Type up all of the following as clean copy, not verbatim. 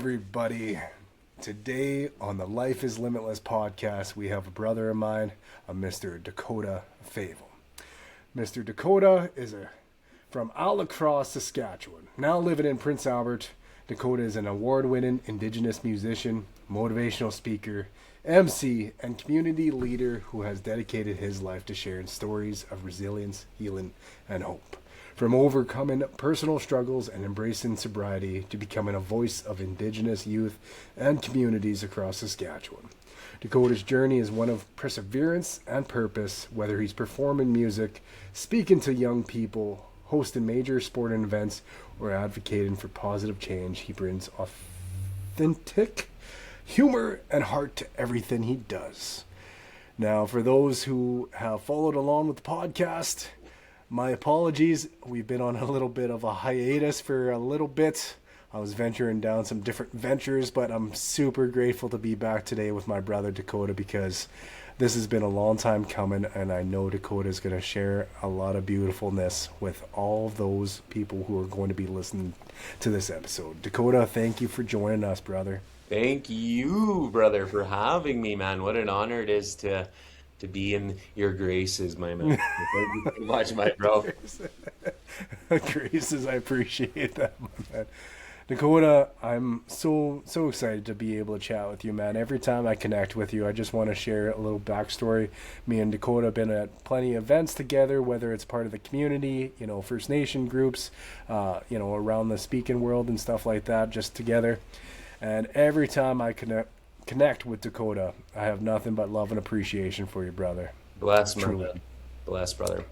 everybody. Today on the Life Is Limitless Podcast, we have a brother of mine, a Mr. Dakota Favel. Mr. Dakota is from all across Saskatchewan. Now living in Prince Albert, Dakota is an award-winning Indigenous musician, motivational speaker, MC, and community leader who has dedicated his life to sharing stories of resilience, healing, and hope. From overcoming personal struggles and embracing sobriety to becoming a voice of Indigenous youth and communities across Saskatchewan. Dakota's journey is one of perseverance and purpose, whether he's performing music, speaking to young people, hosting major sporting events, or advocating for positive change. He brings authentic humor and heart to everything he does. Now, for those who have followed along with the podcast, my apologies. We've been on a little bit of a hiatus for a little bit. I was venturing down some different ventures, but I'm super grateful to be back today with my brother Dakota, because this has been a long time coming, and I know Dakota is going to share a lot of beautifulness with all of those people who are going to be listening to this episode. Dakota, thank you for joining us, brother. Thank you, brother, for having me, man. What an honor it is to be in your graces, my man. Thank you so much, my bro. Graces, I appreciate that, my man. Dakota, I'm so excited to be able to chat with you, man. Every time I connect with you, I just want to share a little backstory. Me and Dakota have been at plenty of events together, whether it's part of the community, First Nation groups, around the speaking world and stuff like that, just together. And every time I connect with Dakota, I have nothing but love and appreciation for you, brother. Bless, man. Bless, brother.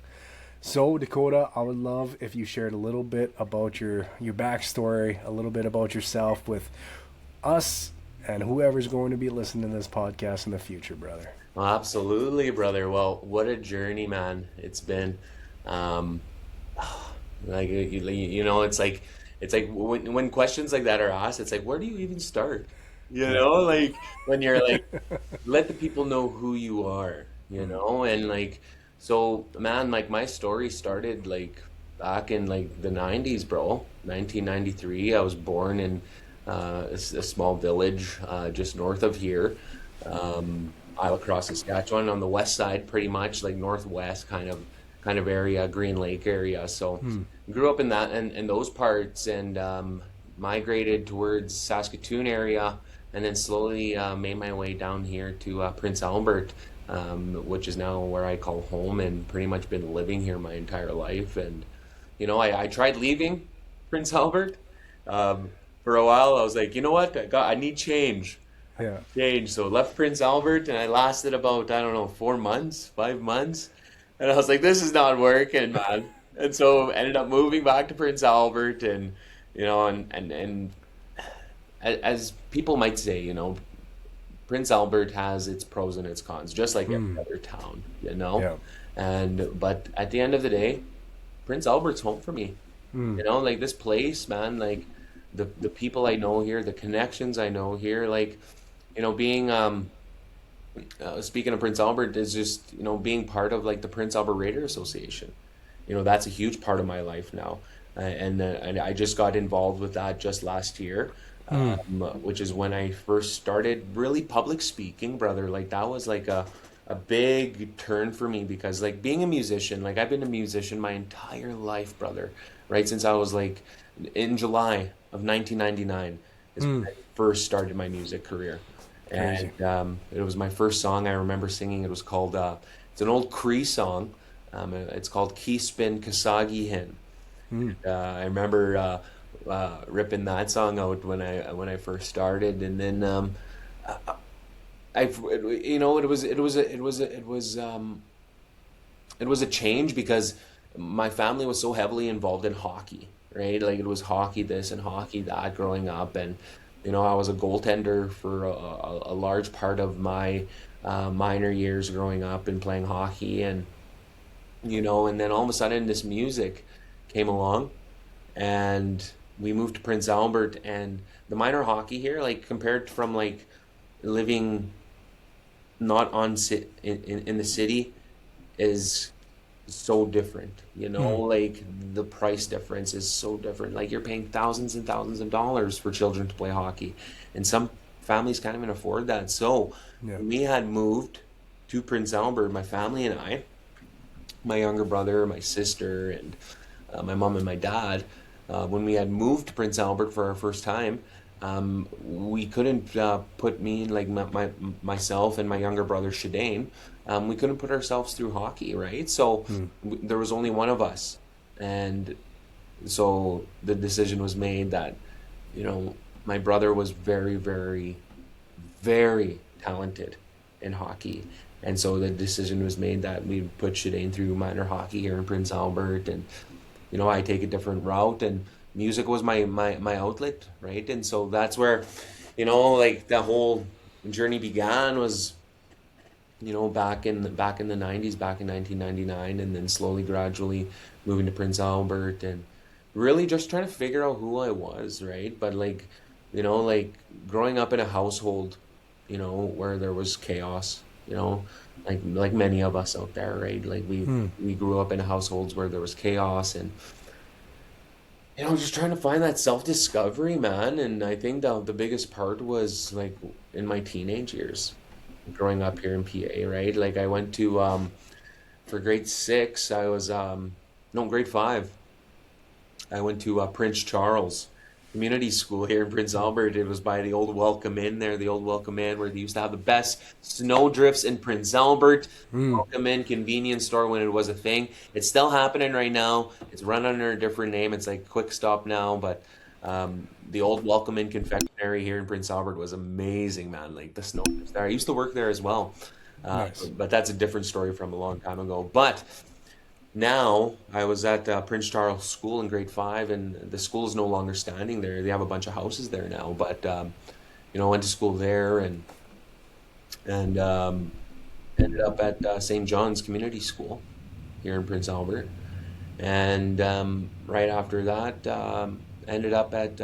So, Dakota, I would love if you shared a little bit about your backstory, a little bit about yourself with us and whoever's going to be listening to this podcast in the future, brother. Well, absolutely, brother. Well, what a journey, man. It's been, it's like when questions like that are asked, it's like, where do you even start? Like when you're like, let the people know who you are, and like, so man, like my story started like back in like the 90s, bro. 1993. I was born in a small village just north of here, Isle Across, Saskatchewan, on the west side, pretty much like northwest kind of area, Green Lake area. So grew up in that and those parts, and migrated towards Saskatoon area, and then slowly made my way down here to Prince Albert, which is now where I call home, and pretty much been living here my entire life. And I tried leaving Prince Albert for a while. I was like, you know what, I need change. So left Prince Albert, and I lasted about 5 months, and I was like, this is not working, man. And so ended up moving back to Prince Albert, and and as people might say, Prince Albert has its pros and its cons, just like every other town, but at the end of the day, Prince Albert's home for me. Like this place, man, like the people I know here, the connections I know here, like, being speaking of Prince Albert is just, being part of like the Prince Albert Raider Association. That's a huge part of my life now. And I just got involved with that just last year. Which is when I first started really public speaking, brother. Like that was like a big turn for me, because like being a musician, like I've been a musician my entire life, brother, right? Since I was like in July of 1999 is when I first started my music career. Crazy. And it was my first song I remember singing. It was called, it's an old Cree song. It's called Key Spin Kasagi Hin. I remember ripping that song out when I first started, and then it was a change, because my family was so heavily involved in hockey, right? Like it was hockey this and hockey that growing up, and I was a goaltender for a large part of my minor years growing up and playing hockey, and and then all of a sudden this music came along, and we moved to Prince Albert, and the minor hockey here, like compared from like living not in the city, is so different, like the price difference is so different. Like you're paying thousands and thousands of dollars for children to play hockey, and some families can't even afford that. So Yeah. when we had moved to Prince Albert, my family and I, my younger brother, my sister, and my mom and my dad, when we had moved to Prince Albert for our first time, we couldn't put me, like myself and my younger brother Shadane, we couldn't put ourselves through hockey, right? So there was only one of us, and so the decision was made that, my brother was very, very, very talented in hockey. And so the decision was made that we put Shadane through minor hockey here in Prince Albert, and I take a different route, and music was my outlet, right? And so that's where, like the whole journey began was, back in the 90s, back in 1999, and then slowly, gradually moving to Prince Albert, and really just trying to figure out who I was, right? But like, like growing up in a household, where there was chaos, like many of us out there, right? Like we grew up in households where there was chaos, and just trying to find that self-discovery, man. And I think the biggest part was like in my teenage years, growing up here in PA, right? Like I went to for grade 6, I was no, grade 5. I went to Prince Charles Community School here in Prince Albert. It was by the old Welcome Inn there, the old Welcome Inn where they used to have the best snow drifts in Prince Albert. Welcome Inn convenience store when it was a thing. It's still happening right now. It's run under a different name. It's like Quick Stop now, but the old Welcome Inn confectionery here in Prince Albert was amazing, man. Like the snow drifts there. I used to work there as well. Nice. But that's a different story from a long time ago. But now I was at Prince Charles School in grade 5, and the school is no longer standing there. They have a bunch of houses there now. But I went to school there, and ended up at St. John's Community School here in Prince Albert, and right after that ended up at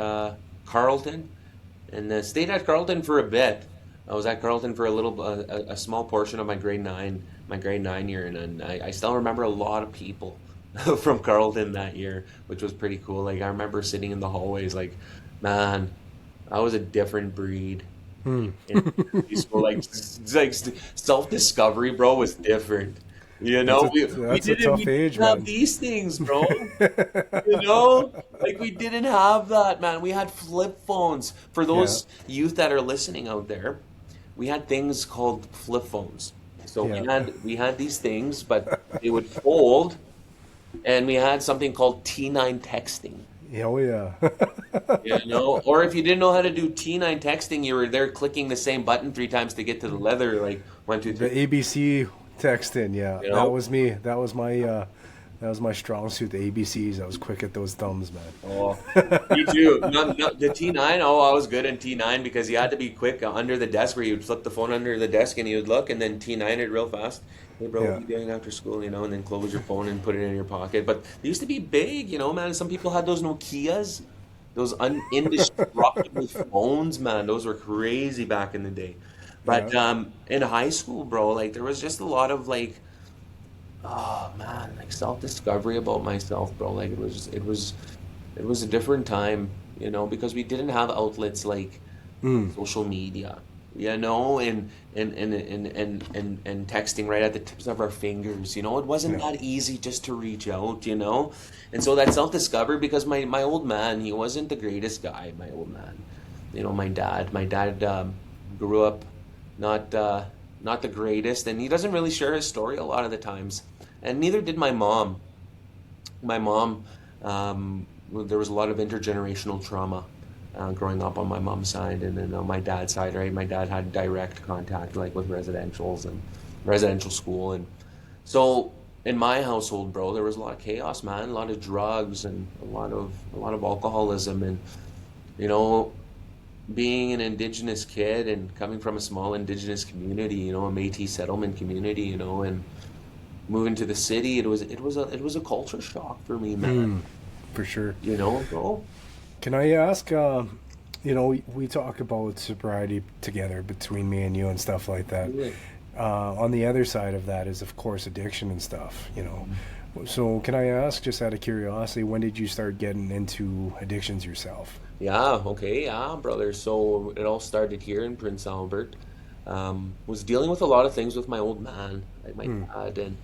Carleton, and stayed at Carleton for a bit. I was at Carleton for a small portion of my grade 9 year, and I still remember a lot of people from Carleton that year, which was pretty cool. Like I remember sitting in the hallways, like, man, I was a different breed in school. Like self-discovery, bro, was different. That's a tough age, have man. these things, bro. Like we didn't have that, man. We had flip phones. For those youth that are listening out there, we had things called flip phones. So we had these things, but they would fold, and we had something called T9 texting. Oh yeah. Or if you didn't know how to do T9 texting, you were there clicking the same button 3 times to get to the leather, like 1, 2, 3. The ABC texting, yeah. That was me. That was my strong suit, the ABCs. I was quick at those thumbs, man. Oh, me too. The T9, I was good in T9 because you had to be quick under the desk where you would flip the phone under the desk and you would look and then T9 it real fast. Hey, bro, what are you doing after school, and then close your phone and put it in your pocket. But they used to be big, man. Some people had those Nokias, those indestructible phones, man. Those were crazy back in the day. But in high school, bro, like there was just a lot of like, oh man, like self-discovery about myself, bro. Like it was a different time, because we didn't have outlets like social media, and texting right at the tips of our fingers. It wasn't that easy just to reach out, And so that self-discovery, because my old man, he wasn't the greatest guy, my old man. My dad grew up not the greatest, and he doesn't really share his story a lot of the times. And neither did my mom. My mom, there was a lot of intergenerational trauma growing up on my mom's side, and then on my dad's side, right? My dad had direct contact, like with residentials and residential school, and so in my household, bro, there was a lot of chaos, man. A lot of drugs and a lot of alcoholism, and being an Indigenous kid and coming from a small Indigenous community, a Métis settlement community, and moving to the city, it was a culture shock for me, man. For sure. Bro. Can I ask? We talk about sobriety together between me and you and stuff like that. On the other side of that is, of course, addiction and stuff, you know. So can I ask, just out of curiosity, when did you start getting into addictions yourself? Yeah, okay, yeah, brother. So it all started here in Prince Albert. Was dealing with a lot of things with my old man, like my dad, and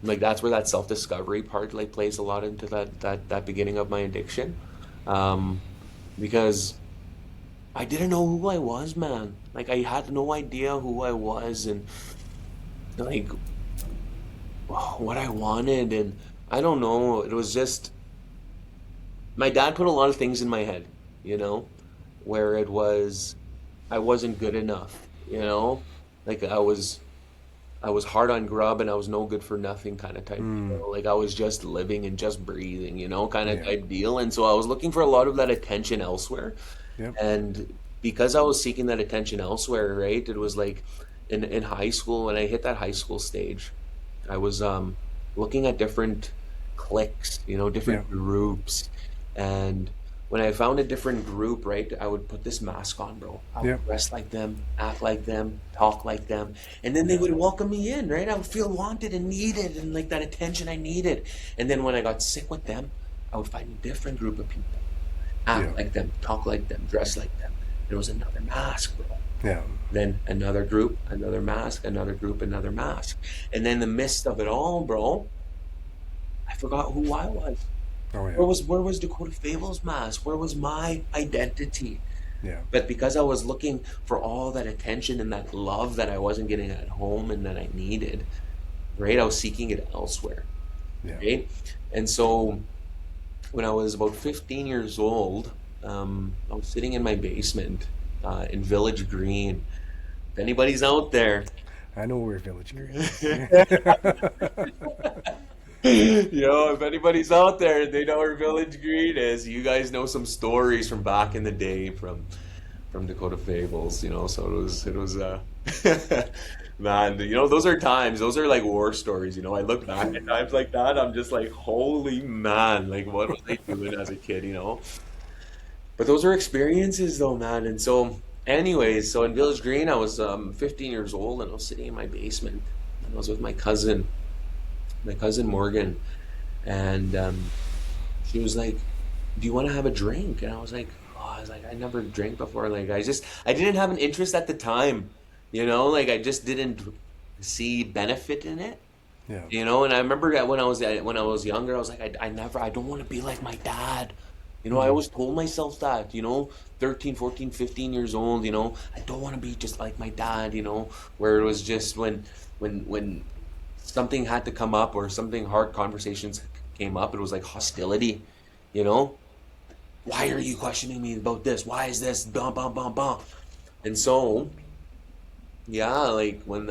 like that's where that self-discovery part like plays a lot into that beginning of my addiction. Um, because I didn't know who I was, man. Like I had no idea who I was and like what I wanted, and I don't know. It was just my dad put a lot of things in my head, you know, where it was I wasn't good enough, you know, like I was hard on grub and I was no good for nothing kind of type Mm, deal. Like I was just living and just breathing, you know, kind of yeah. type deal. And so I was looking for a lot of that attention elsewhere. Yep. And because I was seeking that attention elsewhere, right? It was like in high school, when I hit that high school stage, I was looking at different cliques, you know, Yeah. different groups. And when I found a different group, right, I would put this mask on, bro. I would Yep. dress like them, act like them, talk like them. And then they Yeah. would welcome me in, right? I would feel wanted and needed and like that attention I needed. And then when I got sick with them, I would find a different group of people, Yeah. act like them, talk like them, dress like them. There was another mask, bro. Yeah. Then another group, another mask, another group, another mask. And then in the midst of it all, bro, I forgot who I was. Oh Where yeah. was where was Dakota Favel's mask? Where was my identity? Yeah. But because I was looking for all that attention and that love that I wasn't getting at home and that I needed, right? I was seeking it elsewhere, Yeah. right? And so when I was about 15 years old, I was sitting in my basement in Village Green. If anybody's out there, I know where Village Green is. if anybody's out there and they know where Village Green is, you guys know some stories from back in the day from Dakota Fables, so it was man, those are times, those are like war stories, I look back at times like that, I'm just like, holy man, like what was I doing as a kid. But those are experiences though, man. And so anyways, so in Village Green, I was 15 years old and I was sitting in my basement and I was with my cousin Morgan, and she was like, "Do you want to have a drink?" And I never drank before. Like, I didn't have an interest at the time, like I just didn't see benefit in it, Yeah. And I remember that when I was younger, I was like, I don't want to be like my dad. I Mm, always told myself that, 13, 14, 15 years old, I don't want to be just like my dad, where it was just when something had to come up or something hard conversations came up, it was like hostility, you know? Why are you questioning me about this? Why is this? Blah, blah, blah, blah. And so, yeah, like when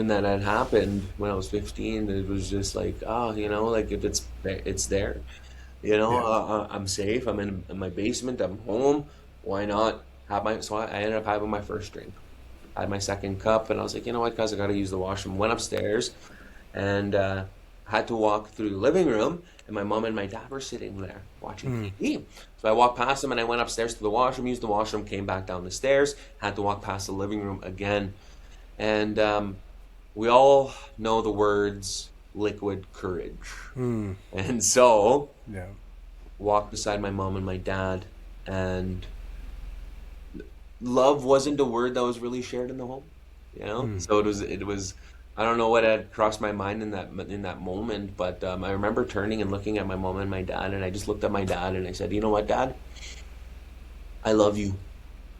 that had happened when I was 15, it was just like, like if it's there, yeah. I'm safe. I'm in my basement. I'm home. Why not so I ended up having my first drink. I had my second cup, and I was like, you know what, guys, I got to use the washroom. Went upstairs, and had to walk through the living room, and my mom and my dad were sitting there watching Mm, TV. So I walked past them, and I went upstairs to the washroom, used the washroom, came back down the stairs, had to walk past the living room again, and we all know the words liquid courage. mm, And so yeah. walked beside my mom and my dad, and love wasn't a word that was really shared in the home, Mm, so it was I don't know what had crossed my mind in that moment, but I remember turning and looking at my mom and my dad, and I just looked at my dad and I said, you know what, Dad, I love you.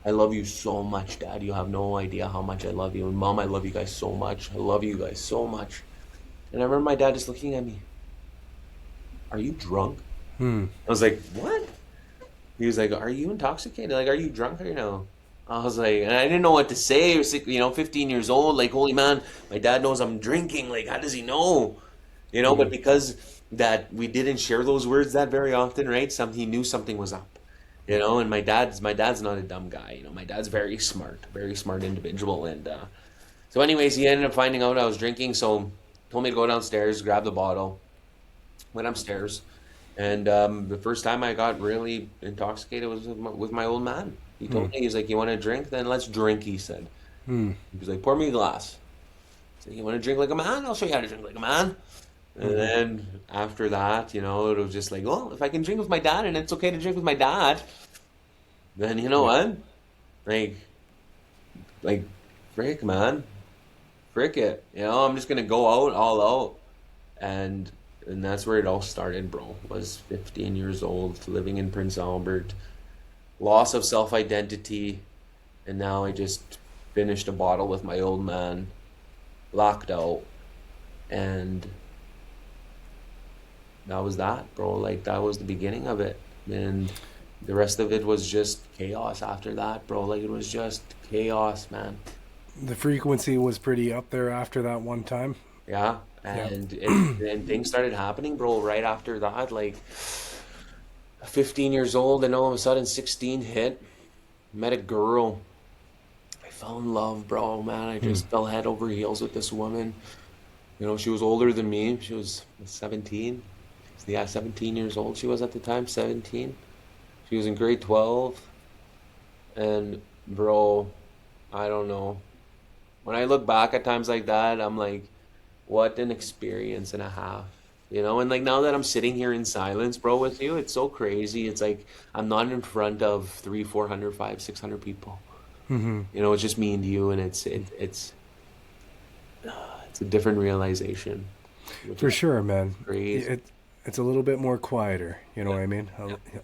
I love you so much, Dad. You have no idea how much I love you. And Mom, I love you guys so much. I love you guys so much. And I remember my dad just looking at me, are you drunk? mm, I was like, what? He was like, "Are you intoxicated? Like, are you drunk right now?" I was like, and I didn't know what to say. I was, 15 years old. Like, holy man, my dad knows I'm drinking. Like, how does he know? But mm, because that we didn't share those words that very often, right? He knew something was up. And my dad's not a dumb guy. My dad's very smart individual. And so, anyways, he ended up finding out I was drinking. So, told me to go downstairs, grab the bottle. Went upstairs, and the first time I got really intoxicated was with my old man. He told mm, me, he's like, "You want to drink? Then let's drink," he said. He was like, pour me a glass. So you want to drink like a man? I'll show you how to drink like a man. And then after that, it was just like, well, if I can drink with my dad and it's okay to drink with my dad, then you know what? Like, frick, man. Frick it. I'm just going to go out, all out. And that's where it all started, bro. I was 15 years old, living in Prince Albert, loss of self-identity, and now I just finished a bottle with my old man, locked out, and that was that, bro. Like, that was the beginning of it, and the rest of it was just chaos after that, bro. Like, it was just chaos, man. The frequency was pretty up there after that one time. Yeah, and things started happening, bro, right after that. Like, 15 years old, and all of a sudden 16 hit. Met a girl. I fell in love, bro, man. I just fell head over heels with this woman. She was older than me. She was 17. Yeah, 17 years old she was at the time, 17. She was in grade 12. And, bro, I don't know. When I look back at times like that, I'm like, what an experience and a half. And like now that I'm sitting here in silence, bro, with you, it's so crazy. It's like I'm not in front of 300, 400, 500, 600 people. It's just me and you, and it's a different realization. For sure, man. Crazy. It's a little bit more quieter, you know what I mean?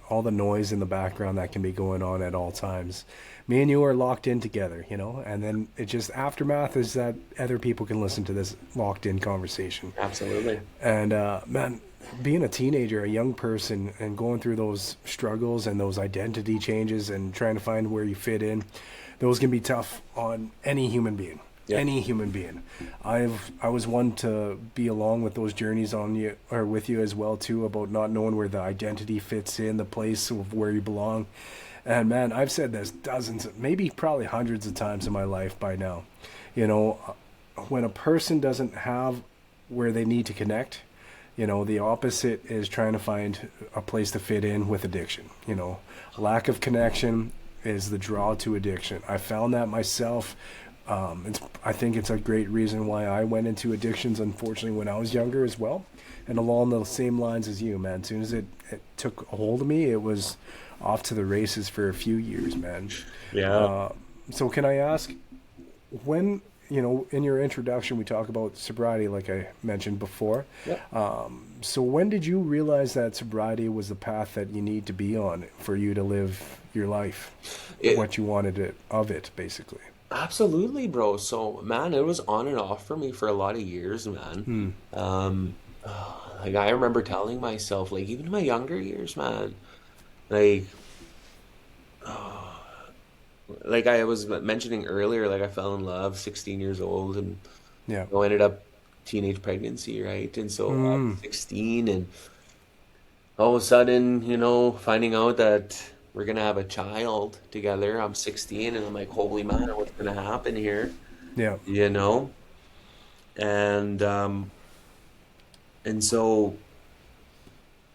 All the noise in the background that can be going on at all times. Me and you are locked in together, and then it just aftermath is that other people can listen to this locked in conversation. Absolutely. And man, being a teenager, a young person, and going through those struggles and those identity changes and trying to find where you fit in, those can be tough on any human being. Yeah. Any human being. I was one to be along with those journeys with you as well too, about not knowing where the identity fits in, the place of where you belong. And man, I've said this dozens, maybe probably hundreds of times in my life by now. When a person doesn't have where they need to connect, the opposite is trying to find a place to fit in with addiction. Lack of connection is the draw to addiction. I found that myself. I think it's a great reason why I went into addictions, unfortunately, when I was younger as well. And along the same lines as you, man. As soon as it took a hold of me, it was off to the races for a few years, man. Yeah. So can I ask, when, in your introduction, we talk about sobriety, like I mentioned before. Yeah. So when did you realize that sobriety was the path that you need to be on for you to live your life, what you wanted of it, basically? Absolutely, bro. So, man, it was on and off for me for a lot of years, man. Like, I remember telling myself, like, even in my younger years, man, like I was mentioning earlier, like, I fell in love, 16 years old, and I ended up teenage pregnancy, right? And so I was 16, and all of a sudden, finding out that we're going to have a child together. I'm 16 and I'm like, holy man, what's going to happen here? Yeah. And so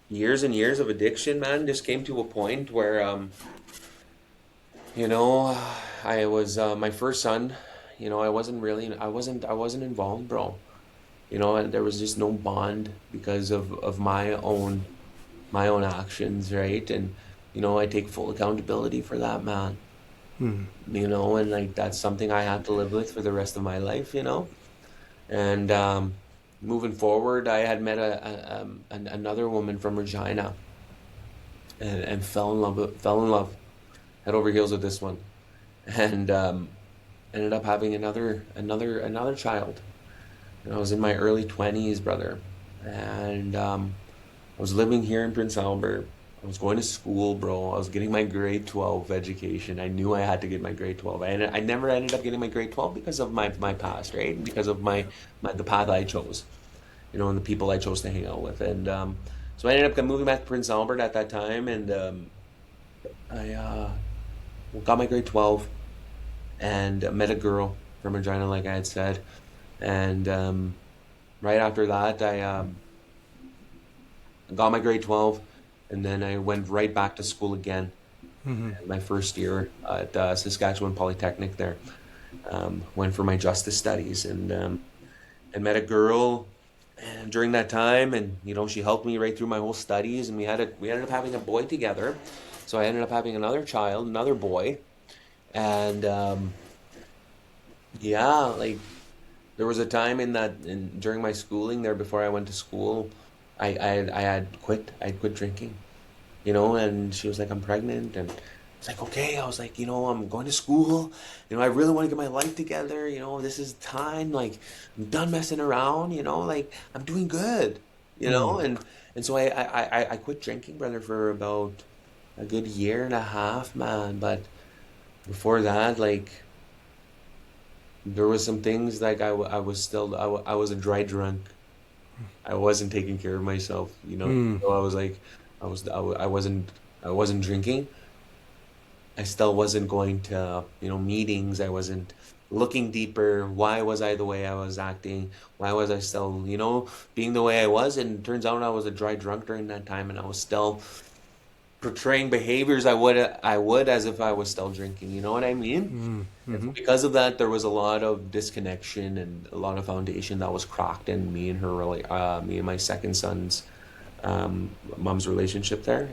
years and years of addiction, man, just came to a point where, I was, my first son, I wasn't involved, bro. And there was just no bond because of my own actions, right? And, I take full accountability for that, man. And like that's something I have to live with for the rest of my life, And moving forward, I had met another woman from Regina, and fell in love, head over heels with this one, and ended up having another child. And I was in my early 20s, brother, and I was living here in Prince Albert. I was going to school, bro. I was getting my grade 12 education. I knew I had to get my grade 12. I never ended up getting my grade 12 because of my past, right? Because of the path I chose, and the people I chose to hang out with. And so I ended up moving back to Prince Albert at that time, and I got my grade 12 and met a girl from Regina, like I had said. And right after that, I got my grade 12. And then I went right back to school again, my first year at Saskatchewan Polytechnic there. went for my justice studies, and met a girl and during that time, and she helped me right through my whole studies, and we ended up having a boy together. So I ended up having another child, another boy, and yeah, like there was a time during my schooling there before I went to school, I had quit drinking, and she was like, I'm pregnant, and it's like, okay, I was like, I'm going to school, I really want to get my life together, this is time, like, I'm done messing around, like, I'm doing good, and so I quit drinking, brother, for about a good year and a half, man, but before that, like, there was some things, like, I was still, I was a dry drunk. I wasn't taking care of myself, so I was like, I wasn't drinking. I still wasn't going to, meetings. I wasn't looking deeper. Why was I the way I was acting? Why was I still, being the way I was? And it turns out I was a dry drunk during that time, and I was still portraying behaviors I would as if I was still drinking. You know what I mean? And so because of that, there was a lot of disconnection and a lot of foundation that was cracked in me and me and my second son's mom's relationship there.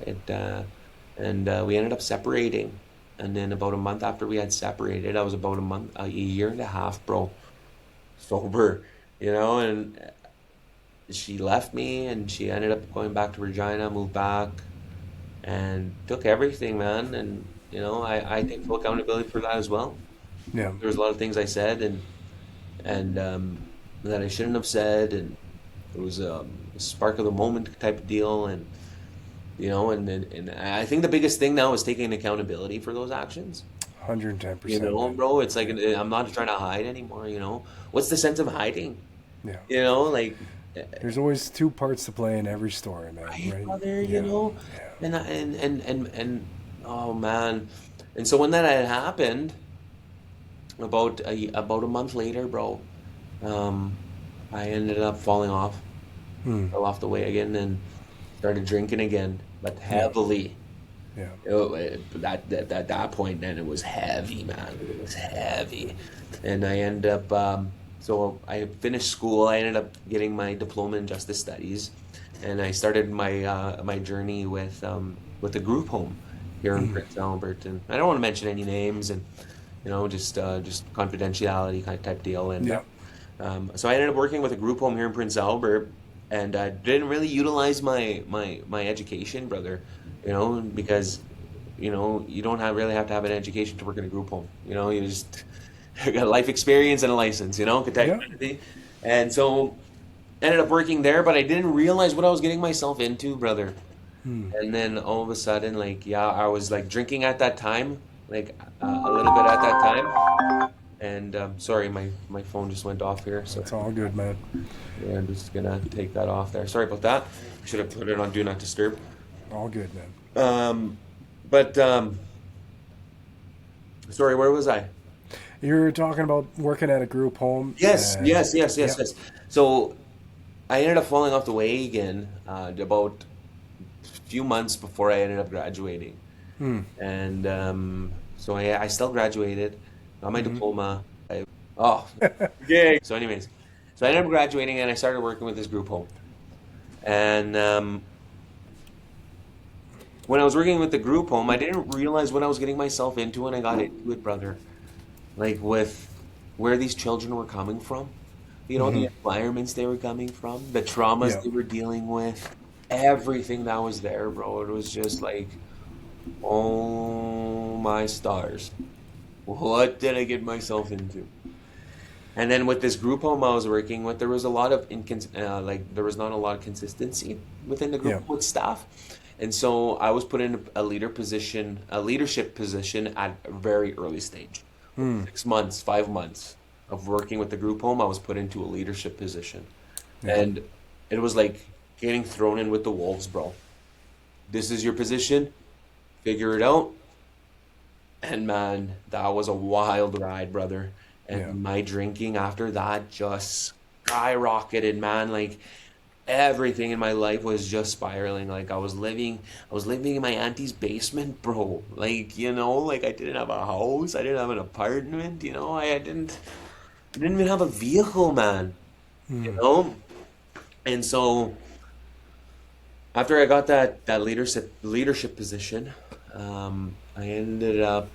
And we ended up separating. And then about a month after we had separated, I was about a year and a half, bro, sober, and she left me, and she ended up going back to Regina, moved back, and took everything, man. And, I take full accountability for that as well. Yeah. There was a lot of things I said and that I shouldn't have said, and it was a spark of the moment type of deal, and and I think the biggest thing now is taking accountability for those actions. 110%. Bro, it's like I'm not trying to hide anymore. What's the sense of hiding? Yeah. Like There's always two parts to play in every story, man. Right? Brother, Yeah. and oh man, and so when that had happened, about a month later, bro, I ended up falling off, fell off the wagon, and started drinking again, but heavily. Yeah. At that point, then it was heavy, man. It was heavy, and I ended up. So I finished school. I ended up getting my diploma in justice studies, and I started my journey with a group home here in Prince Albert. And I don't want to mention any names, and just confidentiality kind of type deal. And so I ended up working with a group home here in Prince Albert, and I didn't really utilize my education, brother, because you don't really have to have an education to work in a group home. You just got life experience and a license, and so ended up working there, but I didn't realize what I was getting myself into, brother. And then all of a sudden, like, I was like drinking at that time, like a little bit at that time. And sorry, my phone just went off here. So It's all good, man. yeah, I'm just gonna take that off there. Sorry about that. Should have put it on Do Not Disturb. All good, man. But sorry, where was I? You were talking about working at a group home. Yes. and- So I ended up falling off the wagon about a few months before I ended up graduating. And so I still graduated, got my diploma. Okay. So anyways, so I ended up graduating, and I started working with this group home. And when I was working with the group home, I didn't realize what I was getting myself into when I got into it, brother. Like, with where these children were coming from, the environments they were coming from, the traumas they were dealing with, everything that was there, bro. It was just like, oh my stars, what did I get myself into? And then with this group home I was working with, there was a lot of there was not a lot of consistency within the group with staff. And so I was put in a leadership position at a very early stage. 6 months, 5 months of working with the group home, I was put into a leadership position. And it was like getting thrown in with the wolves, bro. This is your position, figure it out. And man, that was a wild ride, brother. And my drinking after that just skyrocketed, man. Like, everything in my life was just spiraling. Like I was living in my auntie's basement, bro. Like, like I didn't have a house, I didn't have an apartment, I didn't even have a vehicle, man. You Mm. know? And so after I got that leadership position, I ended up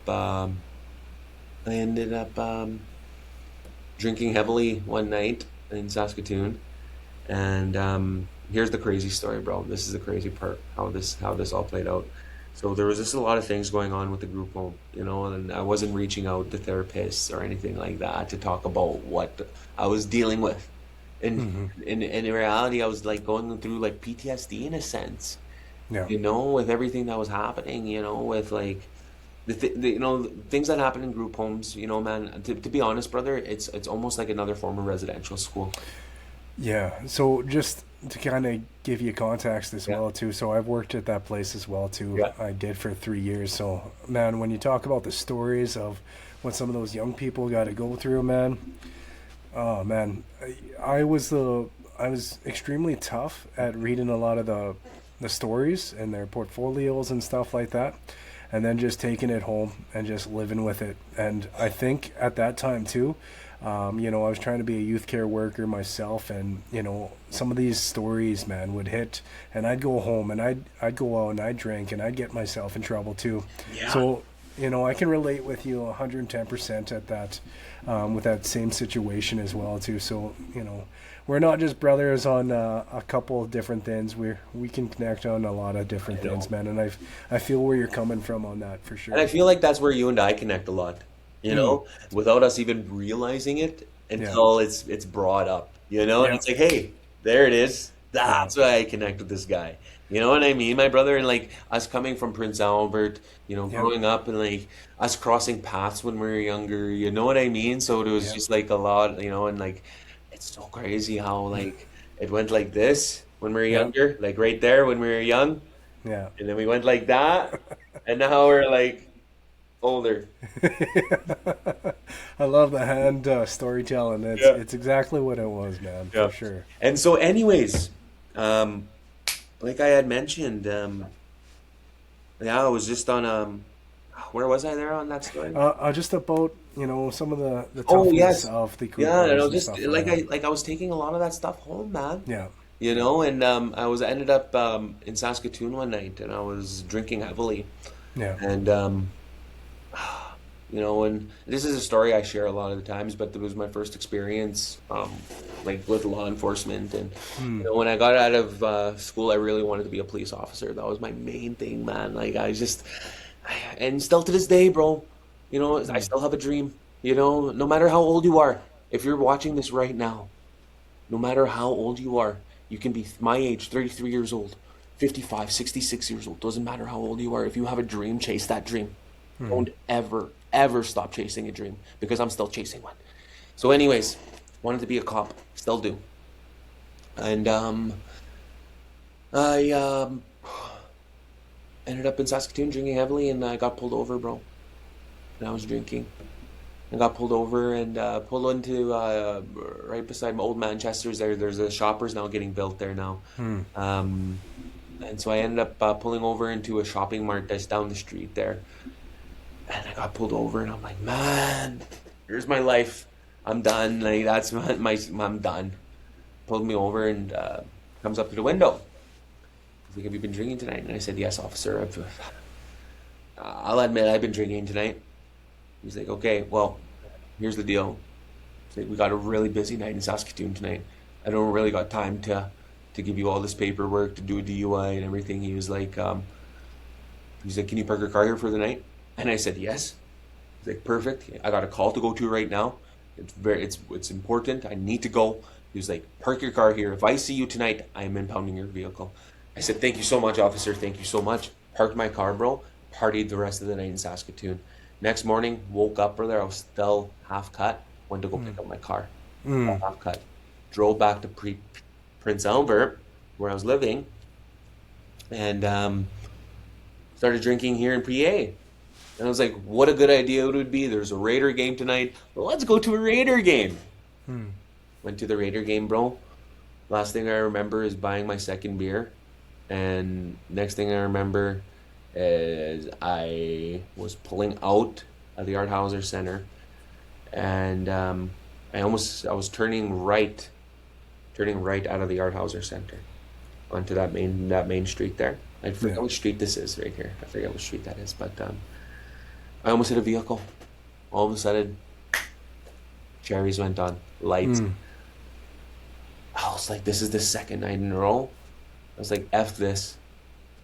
drinking heavily one night in Saskatoon. And here's the crazy story, bro. This is the crazy part, how this all played out. So there was just a lot of things going on with the group home, and I wasn't reaching out to therapists or anything like that to talk about what I was dealing with. And Hmm. in reality, I was like going through like PTSD in a sense, Yeah. with everything that was happening, with like things that happen in group homes, man. To be honest, brother, it's almost like another form of residential school. Yeah. So just to kind of give you context as Yeah, well too. So I've worked at that place as well too. yeah, I did for 3 years. So man, when you talk about the stories of what some of those young people got to go through, man. Oh man, I was extremely tough at reading a lot of the stories and their portfolios and stuff like that, and then just taking it home and just living with it. And I think at that time too, I was trying to be a youth care worker myself, and some of these stories, man, would hit, and I'd go home and I'd go out and I'd drink and I'd get myself in trouble too. yeah. So I can relate with you 110% at that, with that same situation as well too. So we're not just brothers on a couple of different things. We can connect on a lot of different I things, know. man. And I feel where you're coming from on that for And I sure. feel like that's where you and I connect a lot, Mm, without us even realizing it yeah, until it's brought up, and yeah, it's like, hey, there it is. yeah, That's why I connect with this guy. You know what I mean, my brother? And like us coming from Prince Albert, yeah, growing up and like us crossing paths when we were younger, you know what I mean? So it was yeah, just like a lot, and like it's so crazy how like it went like this when we were yeah, younger, like right there when we were young, yeah. and then we went like that, and now we're like older. I love the hand storytelling. It's Yeah. it's exactly what it was, man, for Yeah. sure. And so, anyways, um, like I had mentioned, yeah, I was just on where was I there on that story? Just about some of the Oh toughness yes, of the group yeah, homes and just stuff like that. like I was taking a lot of that stuff home, man. Yeah. And I ended up in Saskatoon one night, and I was drinking heavily, Yeah. and and this is a story I share a lot of the times, but it was my first experience, like with law enforcement. And Hmm. when I got out of school, I really wanted to be a police officer. That was my main thing, man. Like and still to this day, bro, I Hmm. still have a dream. No matter how old you are, if you're watching this right now, no matter how old you are, you can be my age, 33 years old, 55, 66 years old. Doesn't matter how old you are. If you have a dream, chase that dream. Hmm. Don't ever, ever stop chasing a dream, because I'm still chasing one. So, anyways, wanted to be a cop, still do. And I ended up in Saskatoon drinking heavily, and I got pulled over, bro. And I was drinking. I got pulled over and pulled into right beside my old Manchester's. There's a Shoppers now getting built there now. Hmm. Um, and so I ended up pulling over into a shopping mart that's down the street there. And I got pulled over, and I'm like, man, here's my life. I'm done. Like that's I'm done. Pulled me over and comes up to the window. He's like, have you been drinking tonight? And I said, yes, officer. I'll admit I've been drinking tonight. He's like, okay, well, here's the deal. He's like, we got a really busy night in Saskatoon tonight. I don't really got time to give you all this paperwork to do a DUI and everything. He's like, can you park your car here for the night? And I said, yes. He's like, perfect. I got a call to go to right now. It's important. I need to go. He was like, park your car here. If I see you tonight, I am impounding your vehicle. I said, thank you so much, officer. Thank you so much. Parked my car, bro. Partied the rest of the night in Saskatoon. Next morning, woke up, brother. I was still half cut. Went to go Hmm. pick up my car. Hmm. Still half cut. Drove back to Prince Albert, where I was living, and started drinking here in PA. And I was like, what a good idea it would be. There's a Raider game tonight. Well, let's go to a Raider game. Hmm. Went to the Raider game, bro. Last thing I remember is buying my second beer. And next thing I remember is I was pulling out of the Art Hauser Center, and I was turning right out of the Art Hauser Center onto that main street there. I forget Yeah. which street this is right here. I forget which street that is, but I almost hit a vehicle. All of a sudden, cherries went on, lights. I was like, this is the second night in a row. I was like, F this.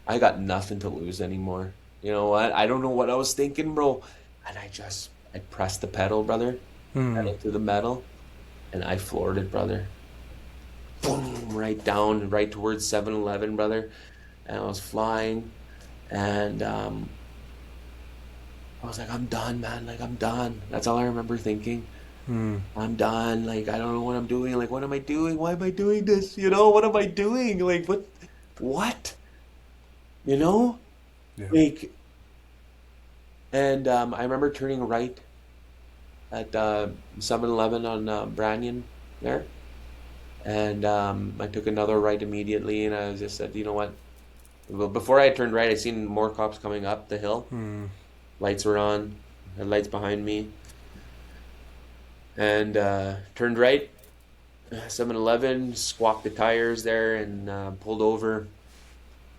I got nothing to lose anymore. You know what? I don't know what I was thinking, bro. And I pressed the pedal, brother. Pedal to the metal. And I floored it, brother. Boom, right down, right towards 7-Eleven, brother. And I was flying. And I was like, I'm done, man. Like, I'm done. That's all I remember thinking. I'm done. Like, I don't know what I'm doing. Like, what am I doing? Why am I doing this? You know, what am I doing? Like, what? You know? Yeah. Like, and I remember turning right at 7-Eleven on Branyan there. And I took another right immediately, and I just said, you know what? Well, before I turned right, I seen more cops coming up the hill. Lights were on, had lights behind me. And turned right, 7-Eleven, squawked the tires there, and pulled over,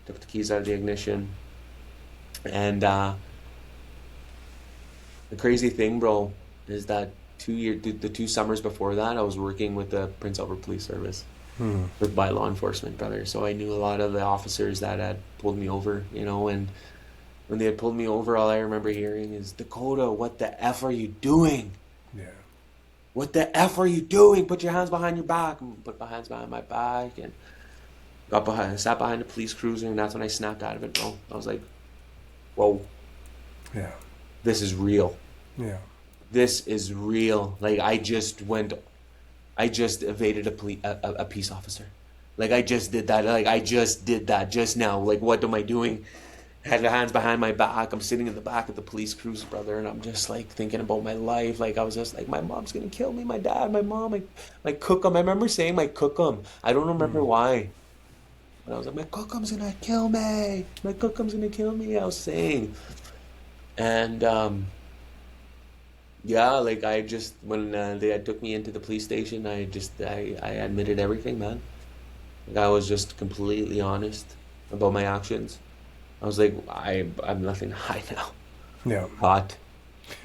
took the keys out of the ignition. And the crazy thing, bro, is that the 2 summers before that, I was working with the Prince Albert Police Service by law enforcement, brother. So I knew a lot of the officers that had pulled me over, you know, and when they had pulled me over, all I remember hearing is, Dakota, what the F are you doing? Yeah. What the F are you doing? Put your hands behind your back. And put my hands behind my back and sat behind a police cruiser, and that's when I snapped out of it, bro. I was like, whoa. Yeah. This is real. Yeah. This is real. Like, I just evaded a peace officer. Like, I just did that. Like, I just did that just now. Like, what am I doing? Had the hands behind my back. I'm sitting in the back of the police cruiser, brother, and I'm just like thinking about my life. Like, I was just like, my mom's gonna kill me. My dad, my mom, my cookum. I remember saying my cookum. I don't remember why, but I was like, my cookum's gonna kill me. My cookum's gonna kill me. I was saying, and yeah, like I just when they had took me into the police station, I admitted everything, man. Like, I was just completely honest about my actions. I was like, I'm nothing to hide now. Yeah. Hot.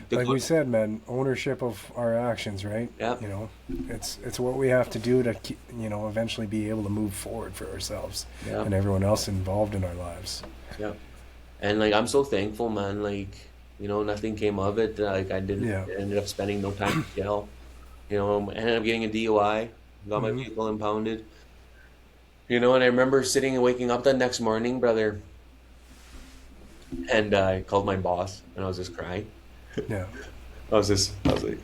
Like we said, man, ownership of our actions, right? Yeah. You know, it's what we have to do to, you know, eventually be able to move forward for ourselves and everyone else involved in our lives. Yeah. And like, I'm so thankful, man. Like, you know, nothing came of it. Like, I ended up spending no time in jail. You know, I ended up getting a DUI, got my vehicle impounded. You know, and I remember sitting and waking up that next morning, brother. And I called my boss, and I was just crying. Yeah. I was like,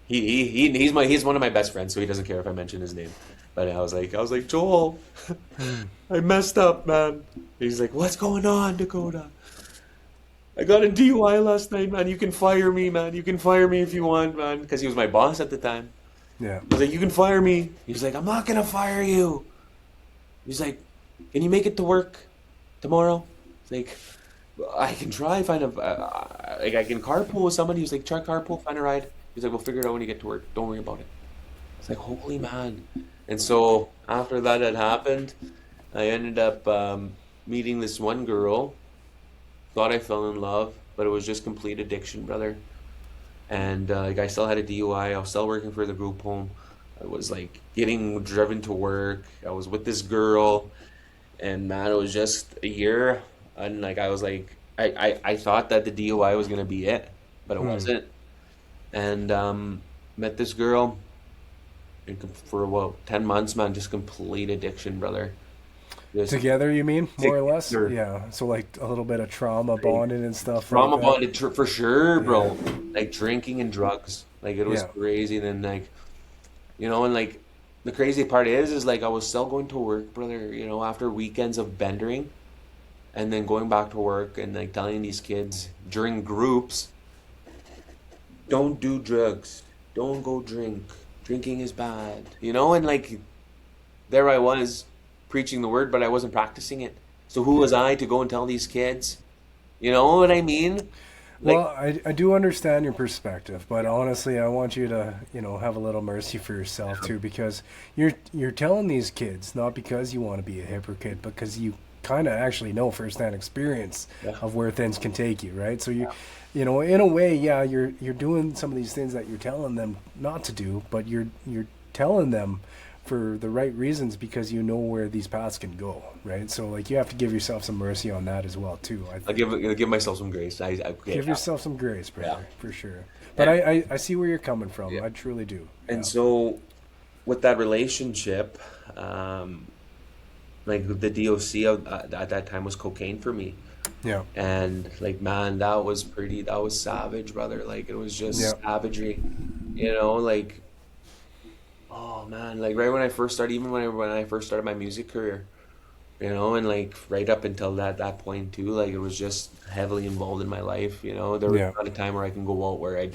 he's one of my best friends, so he doesn't care if I mention his name. But I was like, Joel, I messed up, man. He's like, what's going on, Dakota? I got a DUI last night, man. You can fire me, man. You can fire me if you want, man. Because he was my boss at the time. Yeah. I was like, you can fire me. He's like, I'm not gonna fire you. He's like, can you make it to work tomorrow? It's like, I can try, find like I can carpool with somebody. He's like, try carpool, find a ride. He's like, we'll figure it out when you get to work. Don't worry about it. It's like, holy man. And so after that had happened, I ended up meeting this one girl. Thought I fell in love, but it was just complete addiction, brother. And like, I still had a DUI. I was still working for the group home. I was like getting driven to work. I was with this girl, and man, it was just a year. And like, I was like, I thought that the DUI was gonna be it, but it wasn't. And met this girl, and for about 10 months, man, just complete addiction, brother. Just Together, you mean, more or less? together. Yeah. So like a little bit of trauma bonding and stuff. Trauma like that. bonded for sure, bro. Like drinking and drugs, like it was Yeah. crazy. And then like, you know, and like the crazy part is like I was still going to work, brother. You know, after weekends of bendering, and then going back to work and like telling these kids during groups, don't do drugs, don't go drink. Drinking is bad, you know, and like there I was preaching the word, but I wasn't practicing it. So who was I to go and tell these kids? You know what I mean? Like, Well, I do understand your perspective, but honestly, I want you to, have a little mercy for yourself too, because you're telling these kids not because you want to be a hypocrite, but because you kind of actually know firsthand experience yeah, of where things can take you, right? So in a way, yeah, you're doing some of these things that you're telling them not to do, but you're telling them for the right reasons because you know where these paths can go, right? So like you have to give yourself some mercy on that as well too. I think. I'll give myself some grace. Okay, Give yeah, yourself some grace, yeah. brother, for sure. But And, I see where you're coming from. yeah. I truly do. And Yeah. so with that relationship, like the DOC at that time was cocaine for me. Yeah. And like, man, that was savage, brother. Like, it was Yeah. just savagery, like, oh man, like right when I first started, even when I first started my music career, and like right up until that point too, like it was just heavily involved in my life. There was Yeah. not a time where I can go out where I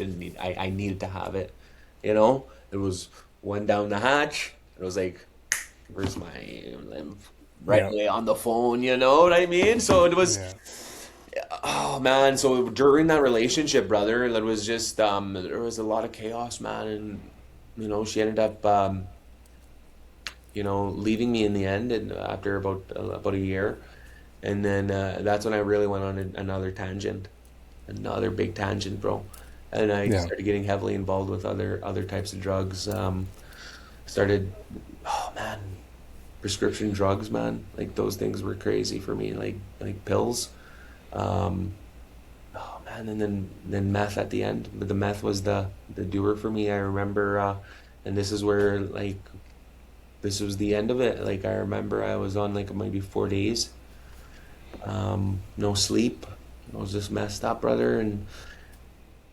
needed to have it. It was one down the hatch. It was like, where's my right Yeah. away on the phone, you know what I mean? So it was, Yeah. oh man. So during that relationship, brother, it was just there was a lot of chaos, man, and she ended up leaving me in the end, and after about a year, and then that's when I really went on another big tangent, bro, and I Yeah. started getting heavily involved with other types of drugs. Started, oh man, prescription drugs, man, like those things were crazy for me, like pills. Um, oh man, and then meth at the end, but the meth was the doer for me. I remember, and this is where like this was the end of it. Like I remember I was on like maybe 4 days, no sleep. I was just messed up, brother, and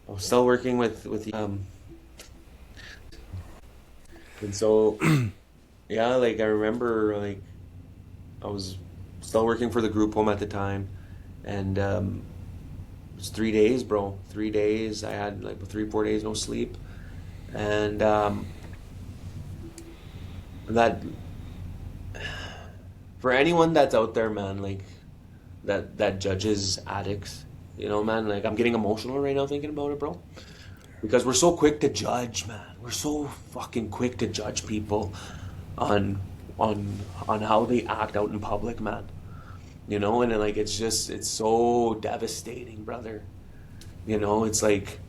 I was still working with and so yeah, like I remember like I was still working for the group home at the time, and it was 3 days, bro. 3 days. I had like 3, 4 days no sleep, and that for anyone that's out there, man, like that judges addicts, man, like I'm getting emotional right now thinking about it, bro, because we're so quick to judge, man. We're so fucking quick to judge people on on how they act out in public, man. And then, like it's so devastating, brother. It's like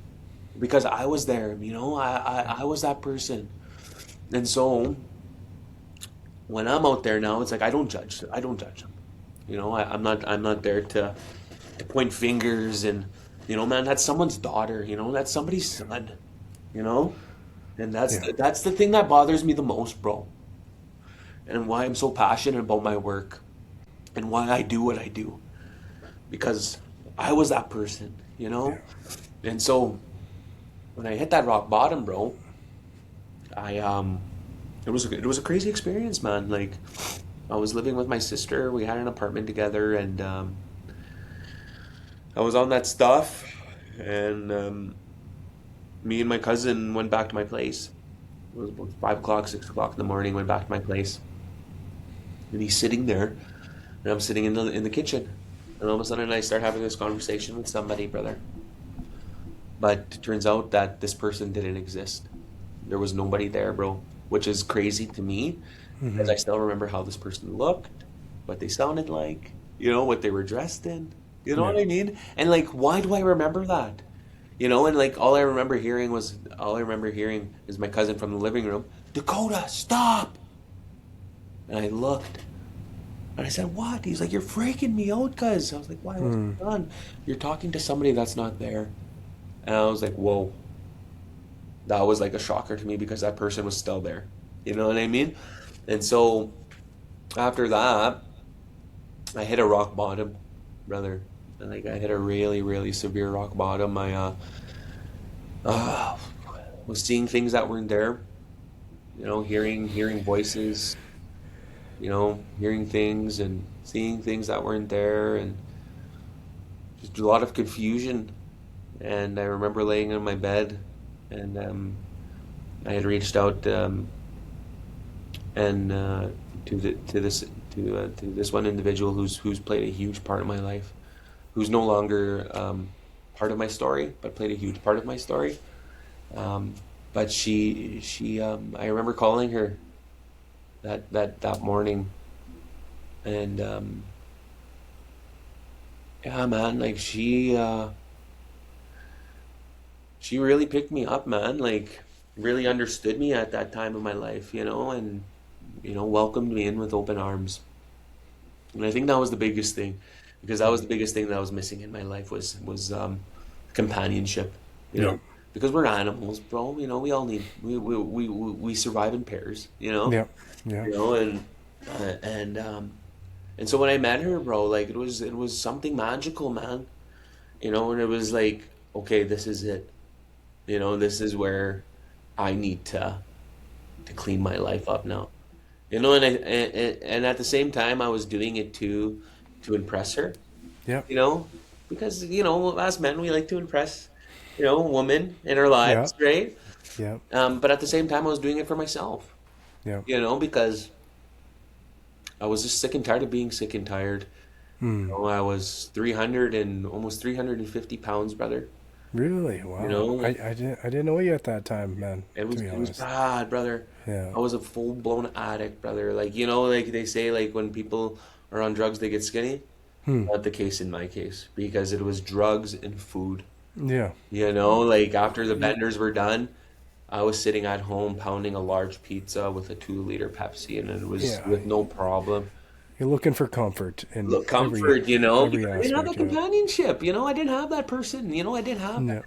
because I was there, I was that person. And so when I'm out there now, it's like I don't judge them. I'm not there to point fingers and man, that's someone's daughter, that's somebody's son, you know? And Yeah. that's the thing that bothers me the most, bro. And why I'm so passionate about my work and why I do what I do. Because I was that person, Yeah. And so when I hit that rock bottom, bro, I it was a crazy experience, man. Like I was living with my sister. We had an apartment together, and I was on that stuff, and me and my cousin went back to my place. It was about 5 o'clock, 6 o'clock in the morning. Went back to my place, and he's sitting there, and I'm sitting in the kitchen, and all of a sudden I start having this conversation with somebody, brother. But it turns out that this person didn't exist. There was nobody there, bro, which is crazy to me, because Hmm. I still remember how this person looked, what they sounded like, what they were dressed in. You know Yeah. what I mean? And like, why do I remember that? And like all I remember hearing is my cousin from the living room, Dakota, stop! And I looked, and I said, what? He's like, you're freaking me out, cuz. I was like, why? What's Hmm. going on? You're talking to somebody that's not there. And I was like, whoa. That was like a shocker to me because that person was still there. You know what I mean? And so after that, I hit a rock bottom, brother. And like I hit a really, really severe rock bottom. I uh, was seeing things that weren't there. Hearing voices. Hearing things and seeing things that weren't there, and just a lot of confusion. And I remember laying on my bed, and I had reached out and to this one individual who's played a huge part in my life, who's no longer part of my story, but played a huge part of my story. But she I remember calling her that morning, and yeah, man, like she really picked me up, man. Like, really understood me at that time of my life, and welcomed me in with open arms. And I think that was the biggest thing, because that was the biggest thing that was missing in my life was companionship, Yeah. because we're animals, bro. We all need we survive in pairs, Yeah. Yeah. and so when I met her, bro, like it was something magical, man. And it was like, okay, this is it. This is where I need to clean my life up now. And at the same time, I was doing it to impress her. Yeah. Because as men, we like to impress women in our Yeah. lives, right? Yeah. But at the same time, I was doing it for myself. Yeah. Because I was just sick and tired of being sick and tired. I was 300 and almost 350 pounds, brother. Really? Wow. I didn't know you at that time, man. It was To be it was honest. bad, brother. Yeah. I was a full blown addict, brother. Like like they say, like when people are on drugs, they get skinny. Not the case in my case, because it was drugs and food. Yeah. Like after the benders were done, I was sitting at home pounding a large pizza with a 2-liter Pepsi, and it was Yeah. with no problem. You're looking for comfort in Look, every comfort, every because I didn't have that aspect. Yeah. companionship. I didn't have that person. I didn't have Yeah. that.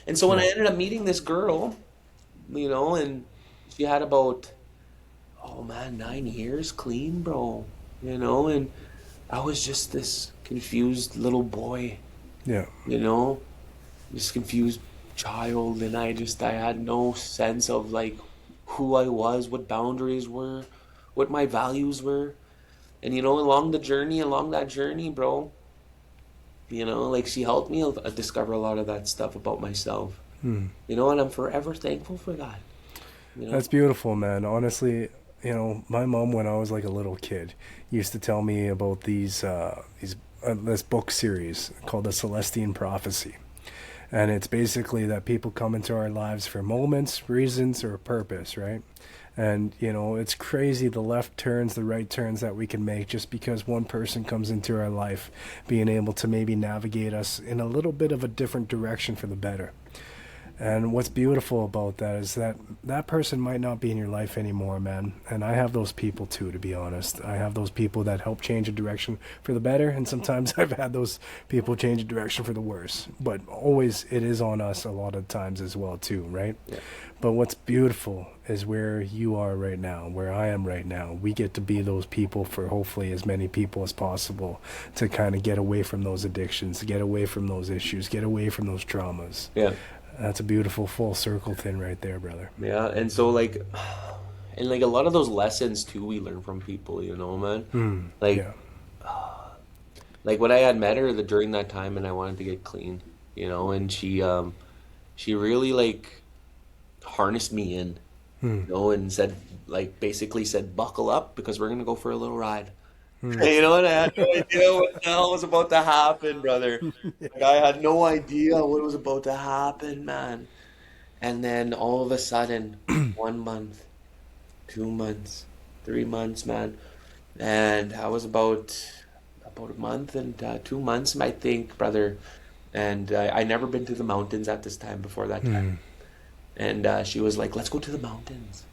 And so when I Yeah. ended up meeting this girl, and she had about, oh man, 9 years clean, bro. And I was just this confused little boy, Yeah. this confused child, and I had no sense of like who I was, what boundaries were, what my values were. And along that journey, bro, like she helped me discover a lot of that stuff about myself. And I'm forever thankful for that. That's beautiful, man. Honestly, my mom, when I was like a little kid, used to tell me about this book series called The Celestine Prophecy. And it's basically that people come into our lives for moments, reasons, or a purpose, right? And, it's crazy the left turns, the right turns that we can make just because one person comes into our life, being able to maybe navigate us in a little bit of a different direction for the better. And what's beautiful about that is that person might not be in your life anymore, man. And I have those people too, to be honest. I have those people that help change a direction for the better, and sometimes I've had those people change a direction for the worse. But always it is on us a lot of times as well too, right? Yeah. But what's beautiful is where you are right now, where I am right now. We get to be those people for hopefully as many people as possible to kind of get away from those addictions, get away from those issues, get away from those traumas. Yeah. That's a beautiful full circle thing right there, brother. Yeah. And so like a lot of those lessons too we learn from people, man. Like Yeah. like when I had met her during that time and I wanted to get clean, and she really like harnessed me in, and said, like, basically said, buckle up because we're gonna go for a little ride. And I had no idea what the hell was about to happen, brother. Like, I had no idea what was about to happen, man. And then all of a sudden, 1 month, 2 months, 3 months, man. And I was about a month and 2 months, I think, brother. And I never been to the mountains at this time before that time. And she was like, let's go to the mountains.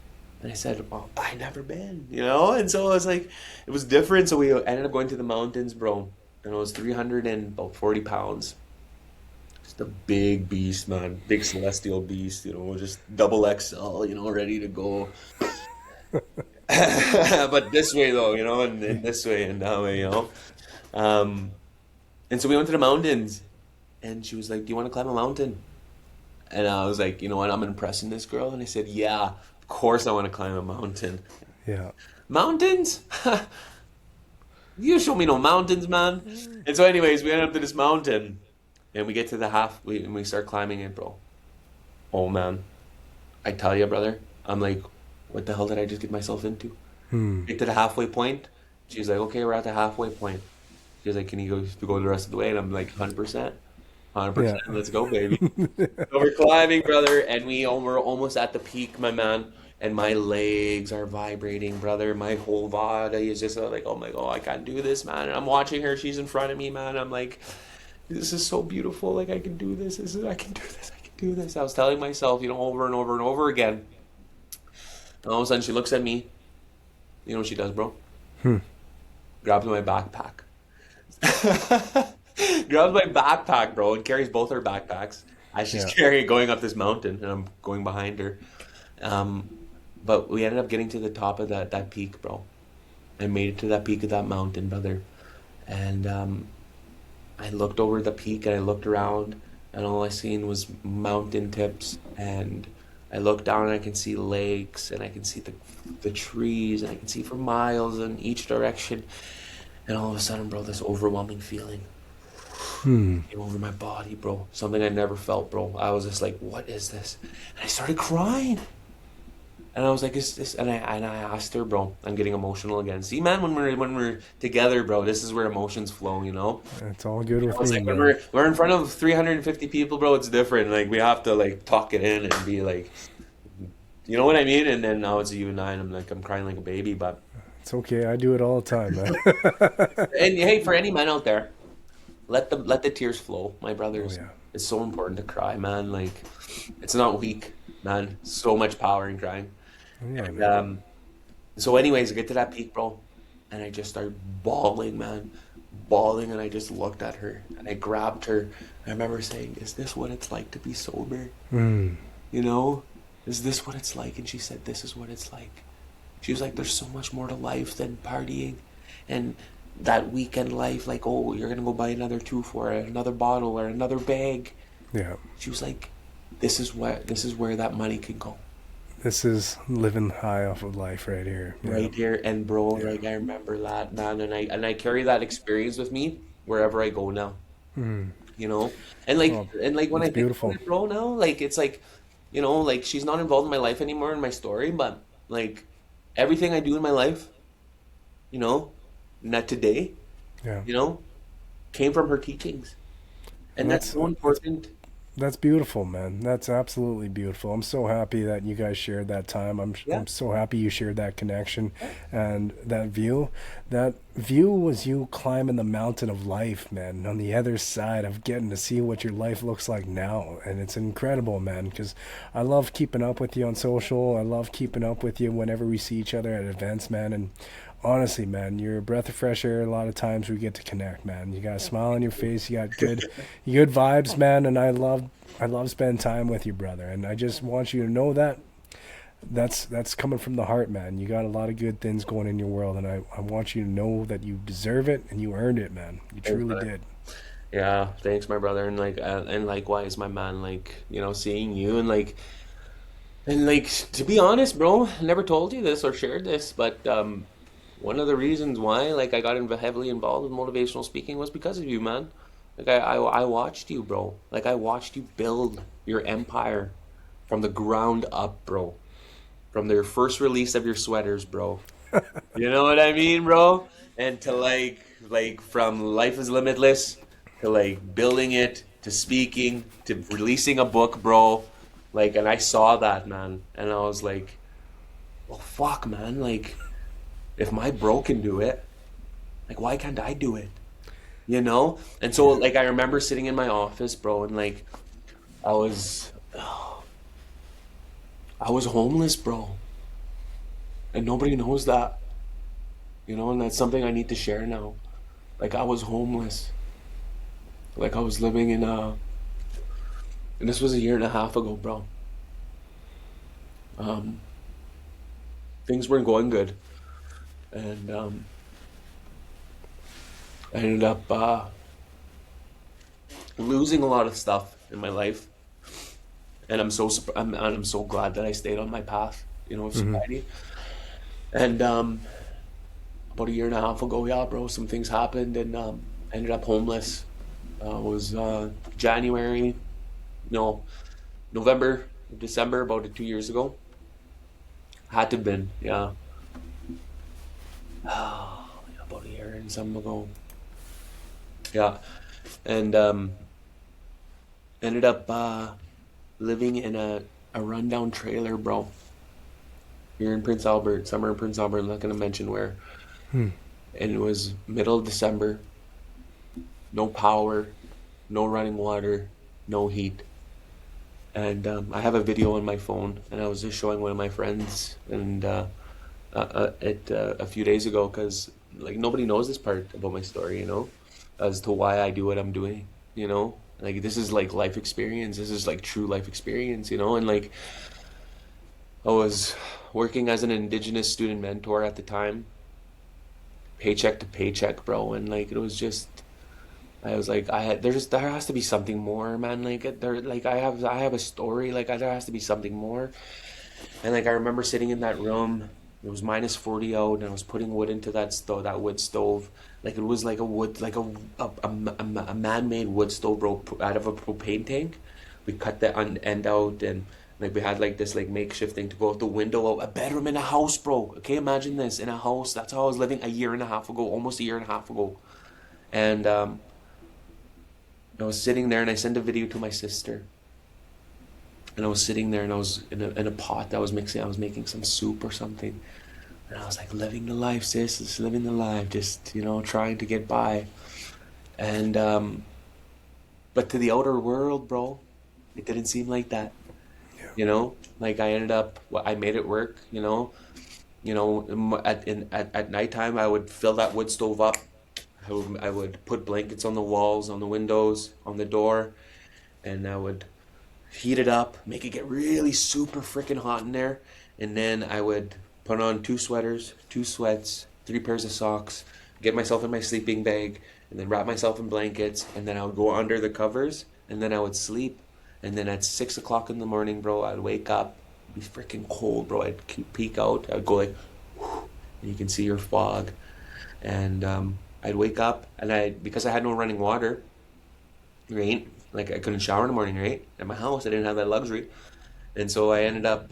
And I said, well, I never been, And so I was like, it was different. So we ended up going to the mountains, bro. And I was 340 pounds. Just a big beast, man. Big celestial beast, just double XL, ready to go. But this way, though, and this way and that way, And so we went to the mountains. And she was like, do you want to climb a mountain? And I was like, you know what, I'm impressing this girl. And I said, yeah, of course I want to climb a mountain. Yeah. Mountains? You show me no mountains, man. And so anyways, we ended up to this mountain. And we get to the and we start climbing it, bro. Oh, man. I tell you, brother, I'm like, what the hell did I just get myself into? Get to the halfway point. She's like, okay, we're at the halfway point. She's like, can you go the rest of the way? And I'm like, 100%. Yeah. 100%. Let's go, baby. So we're climbing, brother, and we're almost at the peak, my man. And my legs are vibrating, brother. My whole body is just like, oh my God, I can't do this, man. And I'm watching her. She's in front of me, man. I'm like, this is so beautiful. Like, I can do this. I can do this. I can do this. I was telling myself, over and over and over again. And all of a sudden, she looks at me. You know what she does, bro? Grabs my backpack. Grabs my backpack, bro, and carries both her backpacks as she's going up this mountain, and I'm going behind her. But we ended up getting to the top of that peak, bro. I made it to that peak of that mountain, brother. And I looked over the peak and I looked around, and all I seen was mountain tips. And I looked down and I can see lakes, and I can see the trees, and I can see for miles in each direction. And all of a sudden, bro, this overwhelming feeling came over my body, bro. Something I never felt, bro. I was just like, what is this? And I started crying. And I was like, is this? And I asked her, bro. I'm getting emotional again. See, man, when we're together, bro, this is where emotions flow, you know. It's all good with me, Like, man. when we're in front of 350 people, bro, it's different. Like, we have to like talk it in and be like, you know what I mean? And then now it's you and I, and I'm crying like a baby. But It's okay. I do it all the time, man. and hey, for any man out there, let the tears flow, my brothers. Oh, yeah. It's so important to cry, man. Like, it's not weak, man. So much power in crying. Yeah, And, man. so anyways, I get to that peak, bro, and I just started bawling, man. Bawling, and I just looked at her, and I grabbed her. I remember saying, is this what it's like to be sober? You know? Is this what it's like? And she said, this is what it's like. She was like, there's so much more to life than partying and that weekend life. Like, oh, you're going to go buy another 2 for it, another bottle or another bag. Yeah. She was like, this is where that money can go. This is living high off of life right here. Yeah. Right here. And bro, like, I remember that, man. And I carry that experience with me wherever I go now. You know? And like, when I think beautiful. about it, bro, now, like, it's like, you know, like, she's not involved in my life anymore, in my story, but like, everything I do in my life, you know, not today, Yeah. you know, came from her teachings. And that's so important. That's beautiful, man. That's absolutely beautiful. I'm so happy that you guys shared that time. I'm so happy you shared that connection and that view. That view was you climbing the mountain of life, man, on the other side of getting to see what your life looks like now. And it's incredible, man, because I love keeping up with you on social. I love keeping up with you whenever we see each other at events, man. And honestly, man, you're a breath of fresh air. A lot of times we get to connect, man. You got a smile on your face. You got good vibes, man. And I love spending time with you, brother. And I just want you to know that that's coming from the heart, man. You got a lot of good things going in your world, and I want you to know that you deserve it and you earned it, man. You truly did. Yeah, thanks, my brother, and like, and likewise, my man. Like, you know, seeing you and like to be honest, bro, I never told you this or shared this, but one of the reasons why like I got heavily involved with motivational speaking was because of you, man. Like I watched you, bro. Like I watched you build your empire from the ground up, bro. From their first release of your sweaters, bro. You know what I mean, bro? And to like from Life Is Limitless to like building it to speaking to releasing a book, bro. Like, and I saw that, man, and I was like, well, fuck, man. Like, if my bro can do it, like, why can't I do it? You know? And so, like, I remember sitting in my office, bro, and like, I was homeless, bro, and nobody knows that, you know, and that's something I need to share now. Like, I was homeless. Like, I was living in and this was a year and a half ago, bro. Things weren't going good, and I ended up losing a lot of stuff in my life, and I'm so glad that I stayed on my path, you know, of sobriety. And about a year and a half ago, yeah, bro, some things happened, and I ended up homeless. It was January, no, November, December, about 2 years ago. Had to have been, yeah. about a year and some ago. Yeah, and ended up living in a rundown trailer, bro. Here in Prince Albert, somewhere in Prince Albert. I'm not gonna mention where. Hmm. And it was middle of December. No power, no running water, no heat. And I have a video on my phone, and I was just showing one of my friends, and it a few days ago, because like nobody knows this part about my story, as to why I do what I'm doing, like this is like life experience. This is like true life experience, and like I was working as an Indigenous student mentor at the time, paycheck to paycheck, bro, and like it was just. I was like, there has to be something more, man. Like I have a story. Like there has to be something more. And like I remember sitting in that room. It was minus 40 out, and I was putting wood into that wood stove. Like it was like a wood, like a man-made wood stove, bro, out of a propane tank. We cut the end out, and like we had like this like makeshift thing to go out the window, a bedroom in a house, bro. Okay, imagine this in a house. That's how I was living a year and a half ago, almost a year and a half ago. And I was sitting there, and I sent a video to my sister. And I was sitting there, and I was in a pot that I was mixing. I was making some soup or something. And I was like, living the life, sis. Just living the life. Just, trying to get by. And, but to the outer world, bro, it didn't seem like that. Yeah. Like I ended up, I made it work, at nighttime, I would fill that wood stove up. I would put blankets on the walls, on the windows, on the door, and I would heat it up, make it get really super freaking hot in there, and then I would put on 2 sweaters, 2 sweats, 3 pairs of socks, get myself in my sleeping bag, and then wrap myself in blankets, and then I would go under the covers, and then I would sleep, and then at 6 o'clock in the morning, bro, I'd wake up, it'd be freaking cold, bro, I'd peek out, I'd go like, whew, and you can see your fog, and I'd wake up, and because I had no running water, right? Like I couldn't shower in the morning, right? At my house, I didn't have that luxury, and so I ended up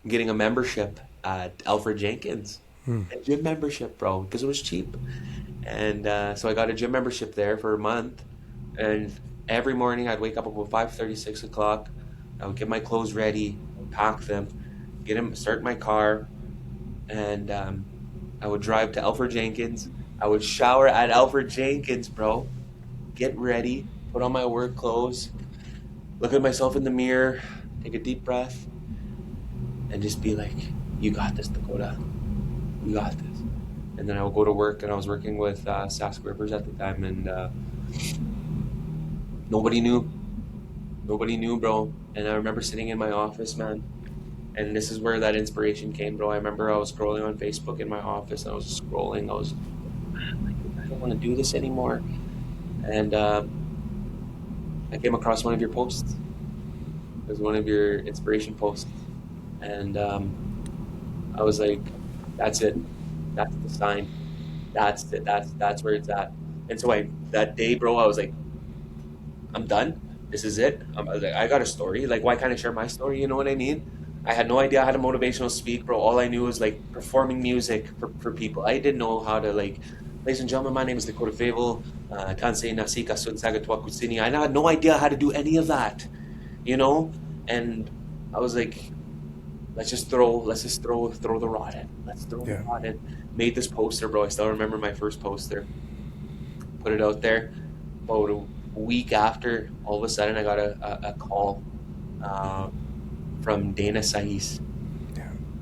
getting a membership at Alfred Jenkins, a gym membership, bro, because it was cheap, and so I got a gym membership there for a month, and every morning I'd wake up about 5:30, 6 o'clock. I would get my clothes ready, pack them, start my car, and I would drive to Alfred Jenkins. I would shower at Alfred Jenkins, bro. Get ready, put on my work clothes, look at myself in the mirror, take a deep breath, and just be like, you got this, Dakota. You got this. And then I would go to work, and I was working with Sask Rivers at the time, and nobody knew. Nobody knew, bro. And I remember sitting in my office, man. And this is where that inspiration came, bro. I remember I was scrolling on Facebook in my office, and I was scrolling. I was, man, like, I don't want to do this anymore. And I came across one of your posts. It was one of your inspiration posts. And I was like, that's it. That's the sign. That's it. That's where it's at. And so that day, bro, I was like, I'm done. This is it. I was like, I got a story. Like, why can't I share my story? You know what I mean? I had no idea how to motivational speak, bro. All I knew was like performing music for people. I didn't know how to like, ladies and gentlemen, my name is Dakota Favel. Tansei Nasika Sunsagatwa Kusini. I had no idea how to do any of that, And I was like, let's just throw the rod in. Let's throw the rod in. Made this poster, bro. I still remember my first poster. Put it out there. About a week after, all of a sudden, I got a call from Dana Sais,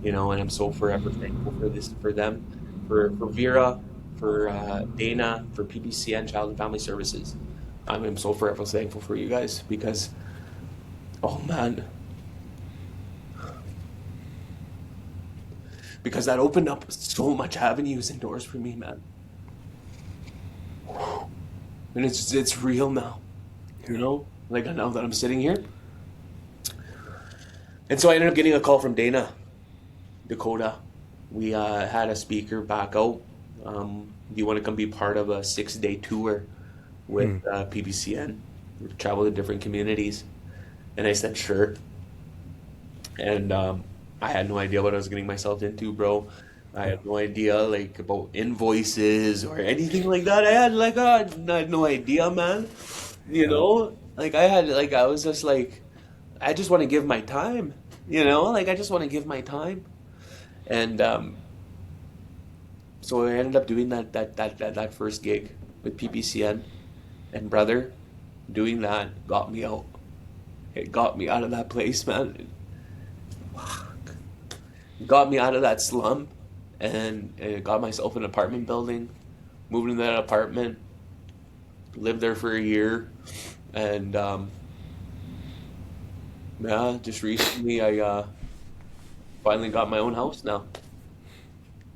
and I'm so forever thankful for them, for Vera, for Dana, for PBCN Child and Family Services. I'm so forever thankful for you guys because, oh man, because that opened up so much avenues and doors for me, man. And it's real now, like now that I'm sitting here. And so I ended up getting a call from Dana, Dakota. We had a speaker back out. Do you want to come be part of a 6-day tour with PBCN? We travel to different communities. And I said, sure. And I had no idea what I was getting myself into, bro. I had no idea like about invoices or anything like that. I had no idea, man. You Yeah. know, I was just like, I just want to give my time. You know, like I just want to give my time. And so I ended up doing that first gig with PPCN, and brother, doing that got me out. It got me out of that place, man. It got me out of that slum, and it got myself an apartment building. Moved into that apartment, lived there for a year, and yeah, just recently I finally got my own house now.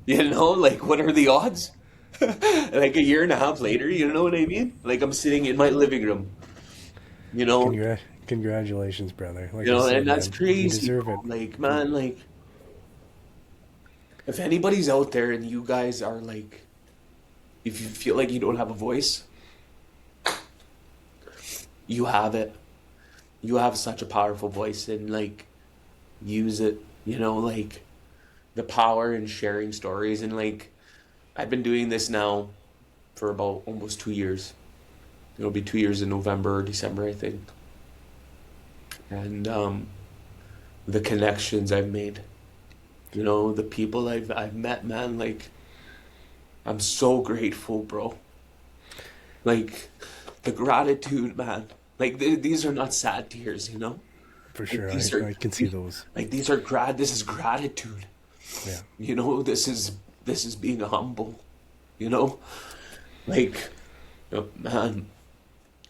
You know, like what are the odds? Like a year and a half later, you know what I mean? Like I'm sitting in my living room, you know, Congratulations, brother. Like you I know, said, and that's man, you crazy, deserve bro. it. Like, man, like if anybody's out there and you guys are like, if you feel like you don't have a voice, you have it. You have such a powerful voice, and like use it, you know, like the power in sharing stories. And like I've been doing this now for about almost 2 years. It'll be 2 years in November or December, I think. And the connections I've made, you know, the people I've met, man, like I'm so grateful, bro. Like the gratitude, man. Like these are not sad tears, you know. For Like sure. these are I can see those. like these are grad. This is gratitude. Yeah. You know, this is being humble. You know, like man,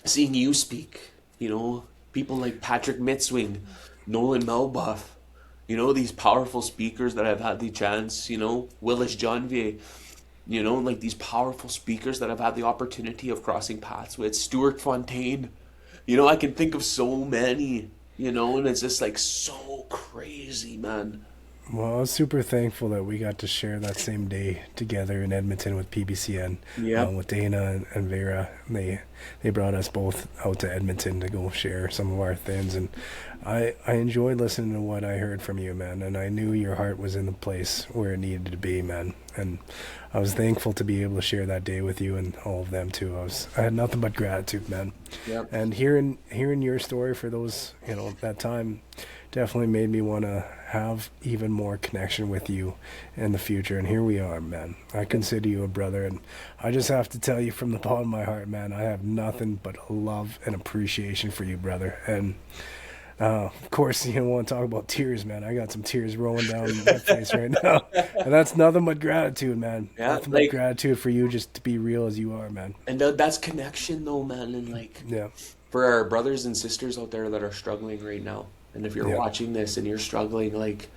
seeing you speak. You know, people like Patrick Mitzwing, Nolan Melbuff. You know, these powerful speakers that I've had the chance. You know, Willis Janvier. You know, like these powerful speakers that I've had the opportunity of crossing paths with. Stuart Fontaine. You know, I can think of so many, you know, and it's just like so crazy, man. Well, I was super thankful that we got to share that same day together in Edmonton with PBCN, Yep. with Dana and Vera. They brought us both out to Edmonton to go share some of our things, and I enjoyed listening to what I heard from you, man. And I knew your heart was in the place where it needed to be, man. And I was thankful to be able to share that day with you and all of them too. I had nothing but gratitude, man. Yep. And hearing your story for those, that time definitely made me want to have even more connection with you in the future. And here we are, man. I consider you a brother, and I just have to tell you from the bottom of my heart, man, I have nothing but love and appreciation for you, brother. And of course, you don't want to talk about tears, man. I got some tears rolling down my face right now. And that's nothing but gratitude, man. Yeah, Nothing but gratitude for you just to be real as you are, man. and that's connection though, man. And like Yeah. for our brothers and sisters out there that are struggling right now, and if you're Yeah. watching this and you're struggling, like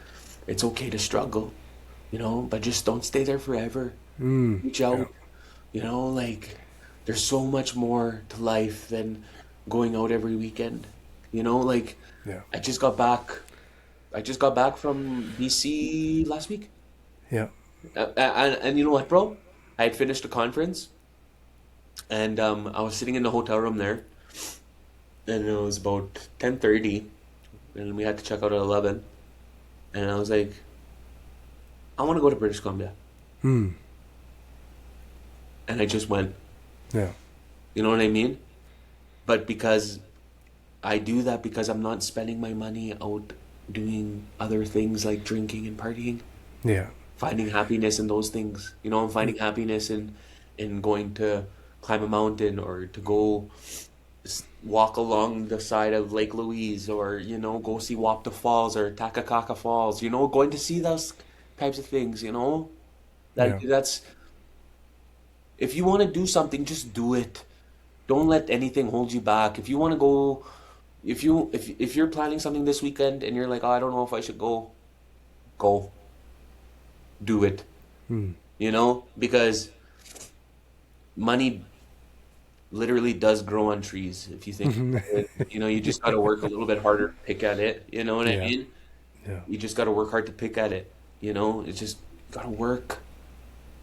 it's okay to struggle, you know, but just don't stay there forever. Reach out, you know, like there's so much more to life than going out every weekend, you know, like Yeah. I just got back from BC last week. Yeah. And you know what, bro? I had finished a conference, and I was sitting in the hotel room there, and it was about 10:30, and we had to check out at 11, and I was like, I want to go to British Columbia, and I just went. Yeah. You know what I mean? But because I do that because I'm not spending my money out doing other things like drinking and partying. Yeah. Finding happiness in those things. You know, I'm finding happiness in going to climb a mountain, or to go walk along the side of Lake Louise, or, you know, go see Wapta Falls or Takakaka Falls, you know, going to see those types of things, you know? That's if you want to do something, just do it. Don't let anything hold you back. If you want to go, if you're planning something this weekend and you're like, oh, I don't know if I should go, go. Do it. You know, because money literally does grow on trees if you think about it. You know, you just got to work a little bit harder to pick at it. You know what I Yeah. mean? Yeah. You just got to work hard to pick at it. You know, it's just got to work.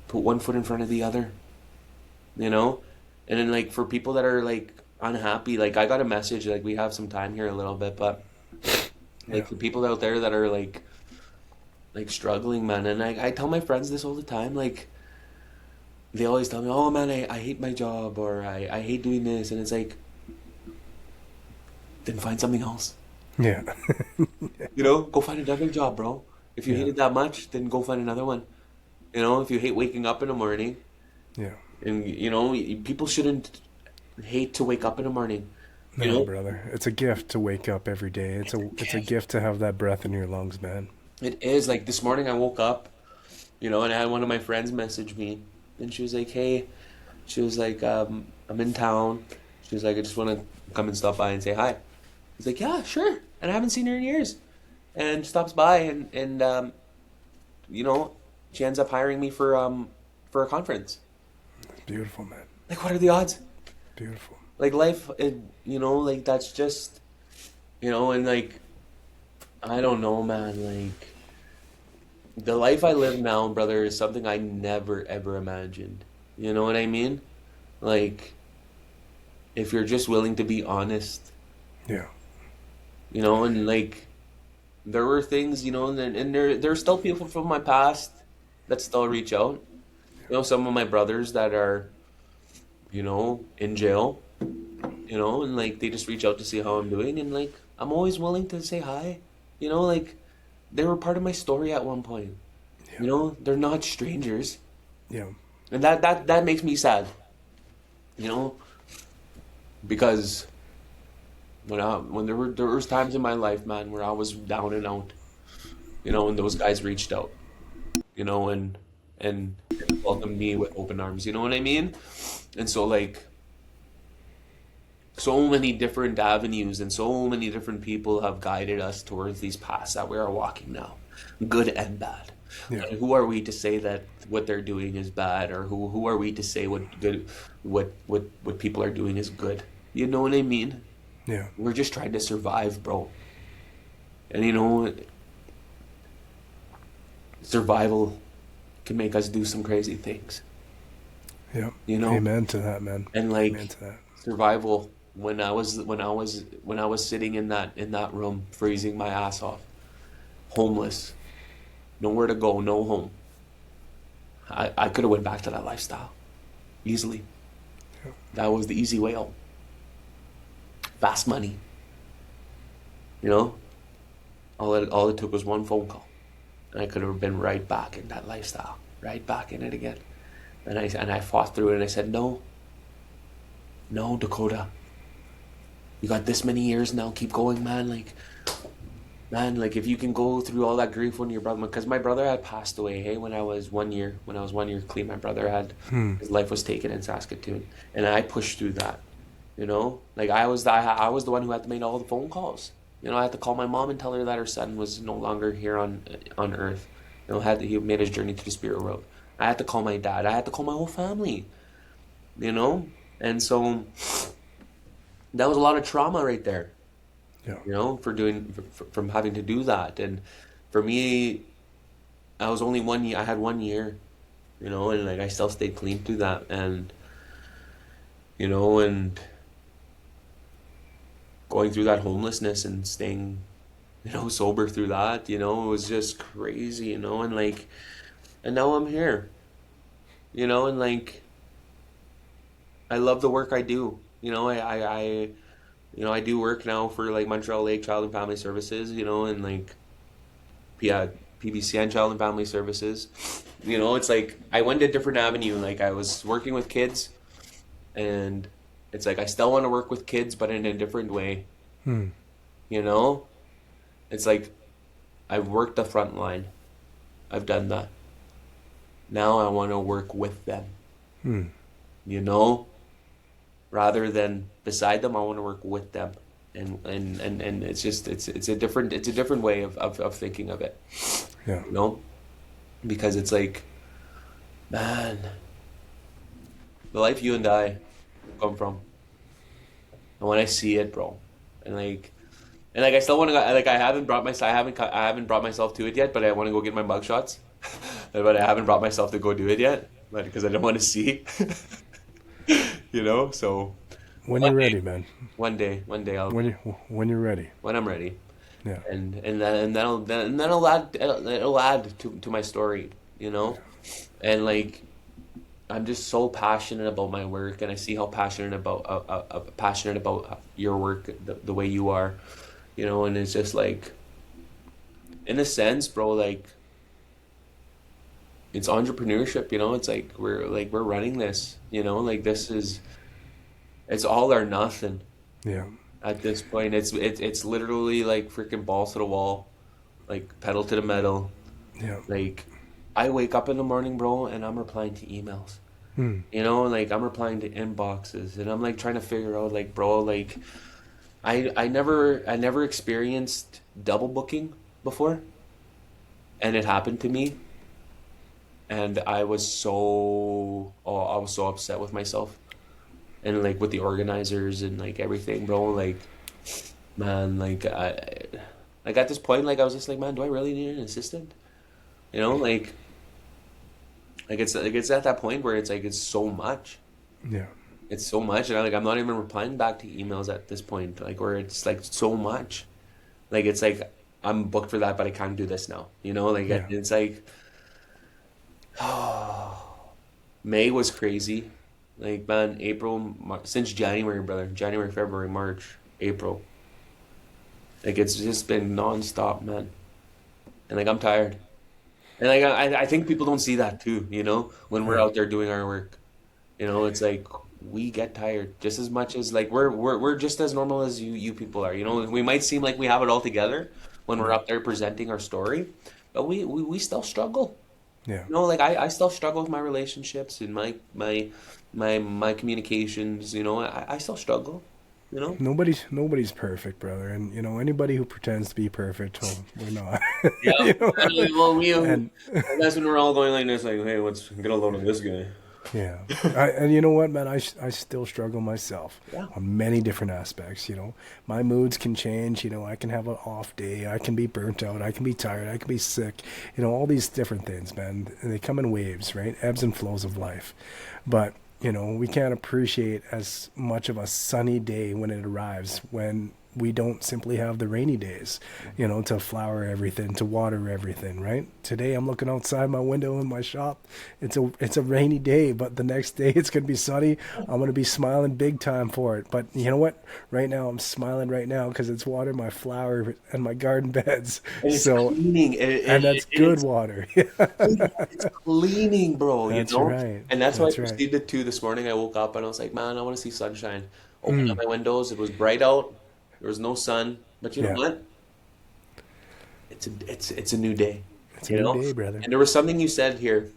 Put one foot in front of the other. You know? And then, like, for people that are, like, unhappy, like, I got a message, like, we have some time here a little bit, but, like, Yeah. for people out there that are, like, like struggling, man. And I tell my friends this all the time. Like they always tell me, "Oh man, I hate my job," or I hate doing this, and it's like, then find something else. Yeah. You know, go find another job, bro. If you hate Yeah. it that much, then go find another one. You know, if you hate waking up in the morning, Yeah. and you know, people shouldn't hate to wake up in the morning. You No, know, brother. It's a gift to wake up every day. It's a gift to have that breath in your lungs, man. it is like this morning I woke up, you know, and I had one of my friends message me, and she was like, "Hey," she was like, "I'm in town." She was like, "I just want to come and stop by and say hi." He's like, "Yeah, sure," and I haven't seen her in years, and stops by, and you know, she ends up hiring me for a conference. It's beautiful, man. Like, what are the odds? Beautiful. Like life, you know, like that's just, you know, and like I don't know, man. Like the life I live now, brother, is something I never ever imagined. You know what I mean? Like if you're just willing to be honest, Yeah. you know, and like there were things, you know, and there's still people from my past that still reach out. You know, some of my brothers that are, you know, in jail, you know, and like they just reach out to see how I'm doing, and like I'm always willing to say hi. You know, like they were part of my story at one point. Yeah. You know, they're not strangers, Yeah. and that makes me sad. You know, because when there was times in my life, man, where I was down and out. You know, and those guys reached out. You know, and welcomed me with open arms. You know what I mean? And so like so many different avenues and so many different people have guided us towards these paths that we are walking now, good and bad. Yeah. And who are we to say that what they're doing is bad, or who are we to say what people are doing is good? You know what I mean? Yeah. We're just trying to survive, bro. And you know, survival can make us do some crazy things. Yeah. You know? Amen to that, man. And like Amen to that. survival, when I was sitting in that room freezing my ass off, homeless, nowhere to go, no home, I could have went back to that lifestyle easily. Yeah. That was the easy way out. Fast money, you know, all it took was one phone call, and I could have been right back in that lifestyle, right back in it again. And I fought through it, and I said, no, Dakota, you got this many years now, keep going, man. Like if you can go through all that grief when your brother, because my brother had passed away, hey, when I was 1 year clean, my brother had, his life was taken in Saskatoon, and I pushed through that, you know, like I was the one who had to make all the phone calls, you know, I had to call my mom and tell her that her son was no longer here on earth, you know, he made his journey to the spirit world. I had to call my dad, I had to call my whole family, you know, and so that was a lot of trauma right there. Yeah. You know, from having to do that. And for me, I was only 1 year, I had 1 year, you know, and like I still stayed clean through that. And, you know, and going through that homelessness and staying, you know, sober through that, you know, it was just crazy, you know, and like, and now I'm here, you know, and like, I love the work I do, you know, you know, I do work now for like Montreal Lake Child and Family Services, you know, and like, yeah, PBCN Child and Family Services. You know, it's like I went a different avenue. Like I was working with kids, and it's like I still want to work with kids, but in a different way. Hmm. You know, it's like I've worked the front line. I've done that. Now I want to work with them. Hmm. You know, rather than beside them, I want to work with them, and it's just it's a different way of thinking of it. Yeah. You know, because it's like, man, the life you and I come from, and when I see it, bro, and like I still want to like I haven't brought myself to it yet, but I want to go get my mug shots, but I haven't brought myself to go do it yet, but because I don't want to see. You know, so When you're ready, man. one day I'll When you're ready. when I'm ready. Yeah. That'll add to my story, you know? And like I'm just so passionate about my work, and I see how passionate about your work, the way you are, you know, and it's just like, in a sense, bro, like it's entrepreneurship, you know. It's like we're running this, you know, like it's all or nothing Yeah. at this point. It's literally like freaking balls to the wall, like pedal to the metal. Yeah. Like I wake up in the morning, bro, and I'm replying to emails. Hmm. You know, like I'm replying to inboxes, and I'm like trying to figure out, like, bro, like I never experienced double booking before, and it happened to me, and I was so upset with myself, and like with the organizers and like everything, bro. Like, man, like at this point, like I was just like, man, do I really need an assistant? You know, it's at that point where it's like it's so much. Yeah. It's so much, and I'm not even replying back to emails at this point. Like where it's like so much. Like it's like I'm booked for that, but I can't do this now. You know, like Yeah. it's like May was crazy. Like man, since January, brother, January, February, March, April. Like it's just been nonstop, man. And like I'm tired. And like I think people don't see that too. You know, when we're Yeah. out there doing our work. You know, it's like we get tired just as much as like we're just as normal as you people are. You know, we might seem like we have it all together when we're Yeah. up there presenting our story, but we still struggle. Yeah. You know, like I still struggle with my relationships and my communications. You know, I still struggle. You know. Nobody's perfect, brother, and you know anybody who pretends to be perfect, well, we're not. Yeah. You know? Well, And that's when we're all going like this, like, hey, let's get a load of this guy. yeah, and you know what, man, I still struggle myself Yeah. on many different aspects. You know, my moods can change. You know, I can have an off day. I can be burnt out. I can be tired. I can be sick. You know, all these different things, man. And they come in waves, right? Ebbs and flows of life. But you know, we can't appreciate as much of a sunny day when it arrives when we don't simply have the rainy days, you know, to flower everything, to water everything, right? Today I'm looking outside my window in my shop. It's a rainy day, but the next day it's going to be sunny. I'm going to be smiling big time for it. But you know what? Right now I'm smiling right now because it's water my flower and my garden beds. And it's So, cleaning, and that's good it's water. it's cleaning, bro, you That's know? right. And that's why I That's right. perceived it too this morning. I woke up and I was like, man, I want to see sunshine. Opened up my windows. It was bright out. There was no sun. But you know Yeah. what? It's a new day, It's a you new know? day, brother. And there was something you said here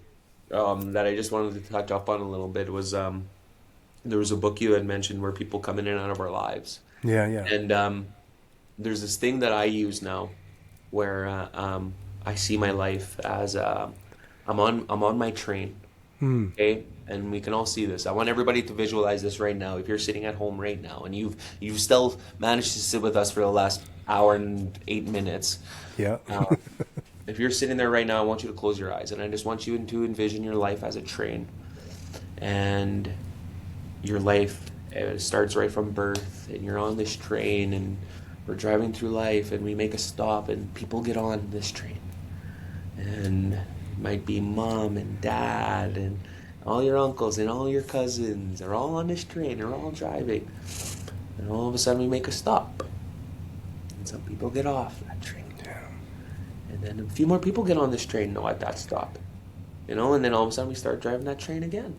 that I just wanted to touch up on a little bit was there was a book you had mentioned where people come in and out of our lives. Yeah, yeah. And there's this thing that I use now where I see my life as I'm on my train, okay? And we can all see this. I want everybody to visualize this right now. If you're sitting at home right now and you've still managed to sit with us for the last hour and 8 minutes, Yeah. if you're sitting there right now, I want you to close your eyes and I just want you to envision your life as a train. And your life starts right from birth, and you're on this train, and we're driving through life, and we make a stop, and people get on this train, and it might be mom and dad and all your uncles and all your cousins are all on this train. They're all driving, and all of a sudden we make a stop, and some people get off that train, and then a few more people get on this train at that stop, you know, and then all of a sudden we start driving that train again.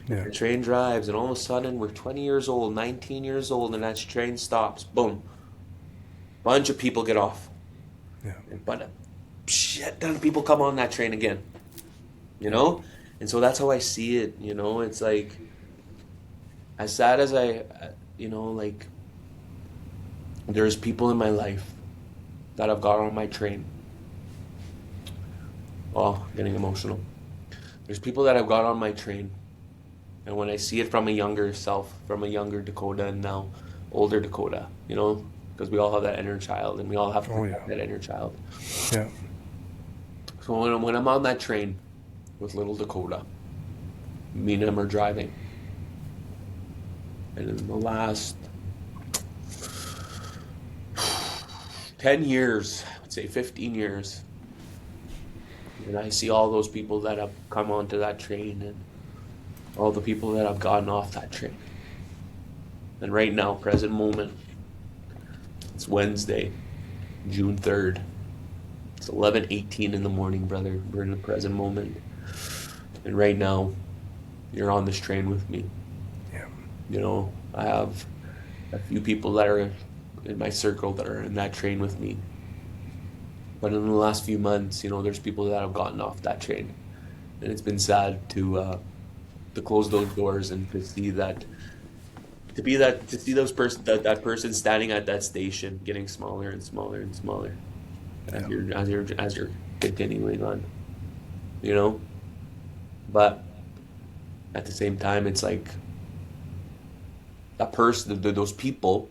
Yeah. The train drives, and all of a sudden we're 20 years old, 19 years old, and that train stops. Boom. Bunch of people get off. Yeah. But a shit ton of people come on that train again. You know? And so that's how I see it, you know? It's like, as sad as like, there's people in my life that have got on my train. Oh, getting emotional. There's people that have got on my train. And when I see it from a younger self, from a younger Dakota and now older Dakota, you know, because we all have that inner child and we all have to protect that inner child. Yeah. So when I'm on that train with little Dakota, me and him are driving. And in the last 10 years, I would say 15 years. And I see all those people that have come onto that train and all the people that have gotten off that train. And right now, present moment, it's Wednesday, June 3rd. It's 11:18 in the morning, brother. We're in the present moment. And right now, you're on this train with me. Yeah. You know, I have a few people that are in my circle that are in that train with me. But in the last few months, you know, there's people that have gotten off that train. And it's been sad to close those doors and to see that, to see that person standing at that station getting smaller and smaller and smaller as you're continuing on, you know. But at the same time, it's like those people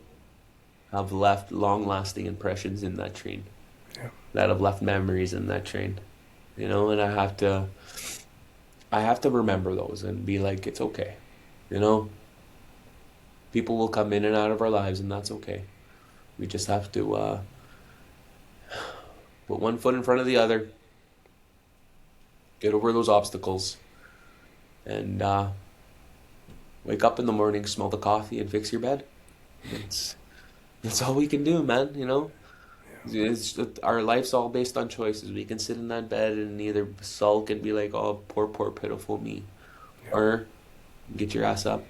have left long-lasting impressions in that train, that have left memories in that train, you know. And I have to remember those and be like, it's okay, you know. People will come in and out of our lives, and that's okay. We just have to put one foot in front of the other, get over those obstacles, and wake up in the morning, smell the coffee, and fix your bed. That's all we can do, man, you know. Our life's all based on choices. We can sit in that bed and either sulk and be like, oh, poor, pitiful me. Or get your ass up,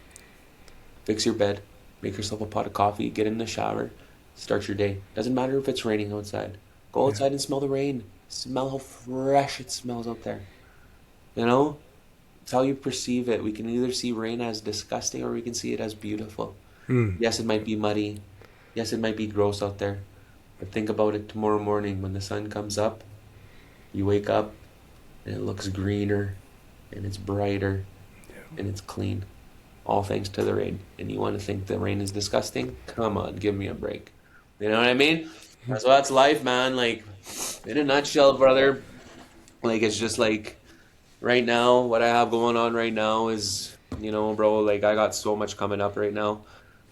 fix your bed, make yourself a pot of coffee, get in the shower, start your day. Doesn't matter if it's raining outside. Go outside and smell the rain. Smell how fresh it smells out there. You know? It's how you perceive it. We can either see rain as disgusting or we can see it as beautiful. Yes, it might be muddy. Yes, it might be gross out there. But think about it tomorrow morning when the sun comes up. You wake up and it looks greener and it's brighter and it's clean. All thanks to the rain. And you want to think the rain is disgusting? Come on, give me a break. You know what I mean? So that's life, man. Like, in a nutshell, brother, like, it's just like, right now, what I have going on right now is, you know, bro, like, I got so much coming up right now.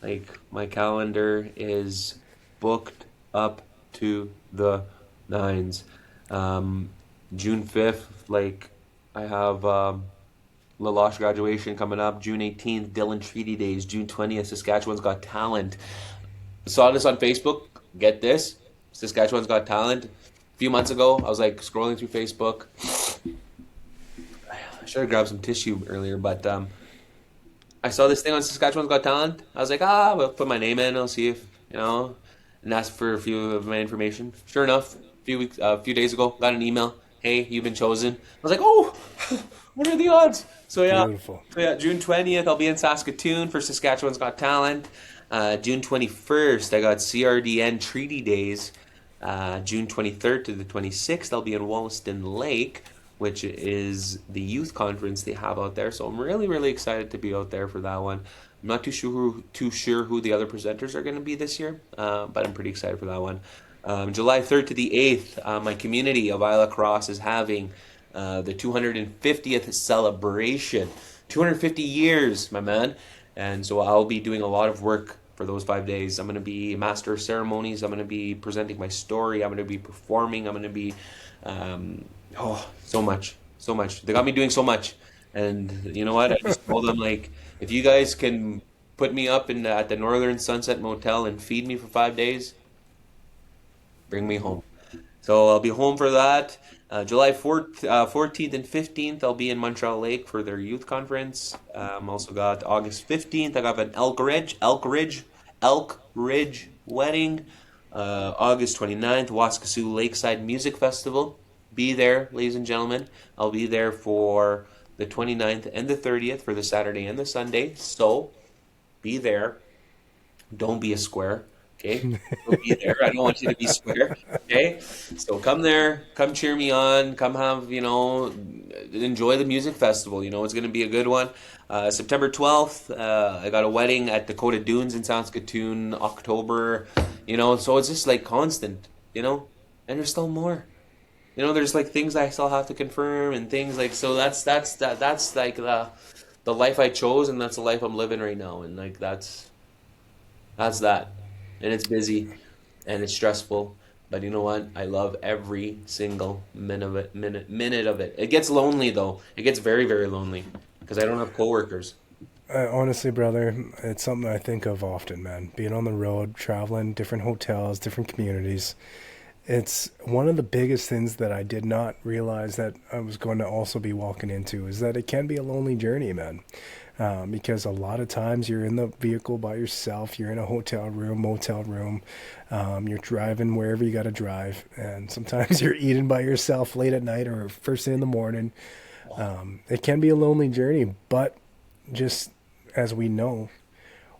Like, my calendar is booked up to the nines. June 5th, like, I have Laloche graduation coming up. June 18th, Dylan Treaty Days. June 20th, Saskatchewan's Got Talent. Saw this on Facebook. Get this. Saskatchewan's Got Talent. A few months ago, I was like scrolling through Facebook. I should have grabbed some tissue earlier, but I saw this thing on Saskatchewan's Got Talent. I was like, I'll put my name in. I'll see if, you know, and ask for a few of my information. Sure enough, a few days ago, got an email. Hey, you've been chosen. I was like, oh, what are the odds? So yeah, Beautiful. June 20th, I'll be in Saskatoon for Saskatchewan's Got Talent. June 21st, I got CRDN Treaty Days. June 23rd to the 26th, I'll be in Wollaston Lake, which is the youth conference they have out there. So I'm really, really excited to be out there for that one. I'm not too sure who the other presenters are going to be this year, but I'm pretty excited for that one. July 3rd to the 8th, my community of Isla Cross is having the 250th celebration. 250 years, my man. And so I'll be doing a lot of work for those 5 days. I'm going to be master of ceremonies. I'm going to be presenting my story. I'm going to be performing. I'm going to be, so much. They got me doing so much. And you know what? I just told them, like, if you guys can put me up at the Northern Sunset Motel and feed me for 5 days, bring me home. So I'll be home for that. July 14th and 15th, I'll be in Montreal Lake for their youth conference. Also got August 15th, I got an Elk Ridge wedding. August 29th, Waskasiu Lakeside Music Festival. Be there, ladies and gentlemen. I'll be there for the 29th and the 30th for the Saturday and the Sunday. So be there. Don't be a square. Okay, so be there. I don't want you to be square. Okay, so come there, come cheer me on, come have, enjoy the music festival. It's going to be a good one. September 12th, I got a wedding at Dakota Dunes in Saskatoon. October, so it's just like constant, and there's still more. There's like things I still have to confirm and things like, so that's like the life I chose, and that's the life I'm living right now, and like that's that. And it's busy, and it's stressful, But you know what? I love every single minute of it. It gets lonely though. It gets very, very lonely because I don't have coworkers. Honestly, brother, it's something I think of often, man. Being on the road, traveling, different hotels, different communities. It's one of the biggest things that I did not realize that I was going to also be walking into is that it can be a lonely journey, man. Because a lot of times you're in the vehicle by yourself, you're in a hotel room, motel room, you're driving wherever you got to drive, and sometimes you're eating by yourself late at night or first thing in the morning. It can be a lonely journey, but just as we know,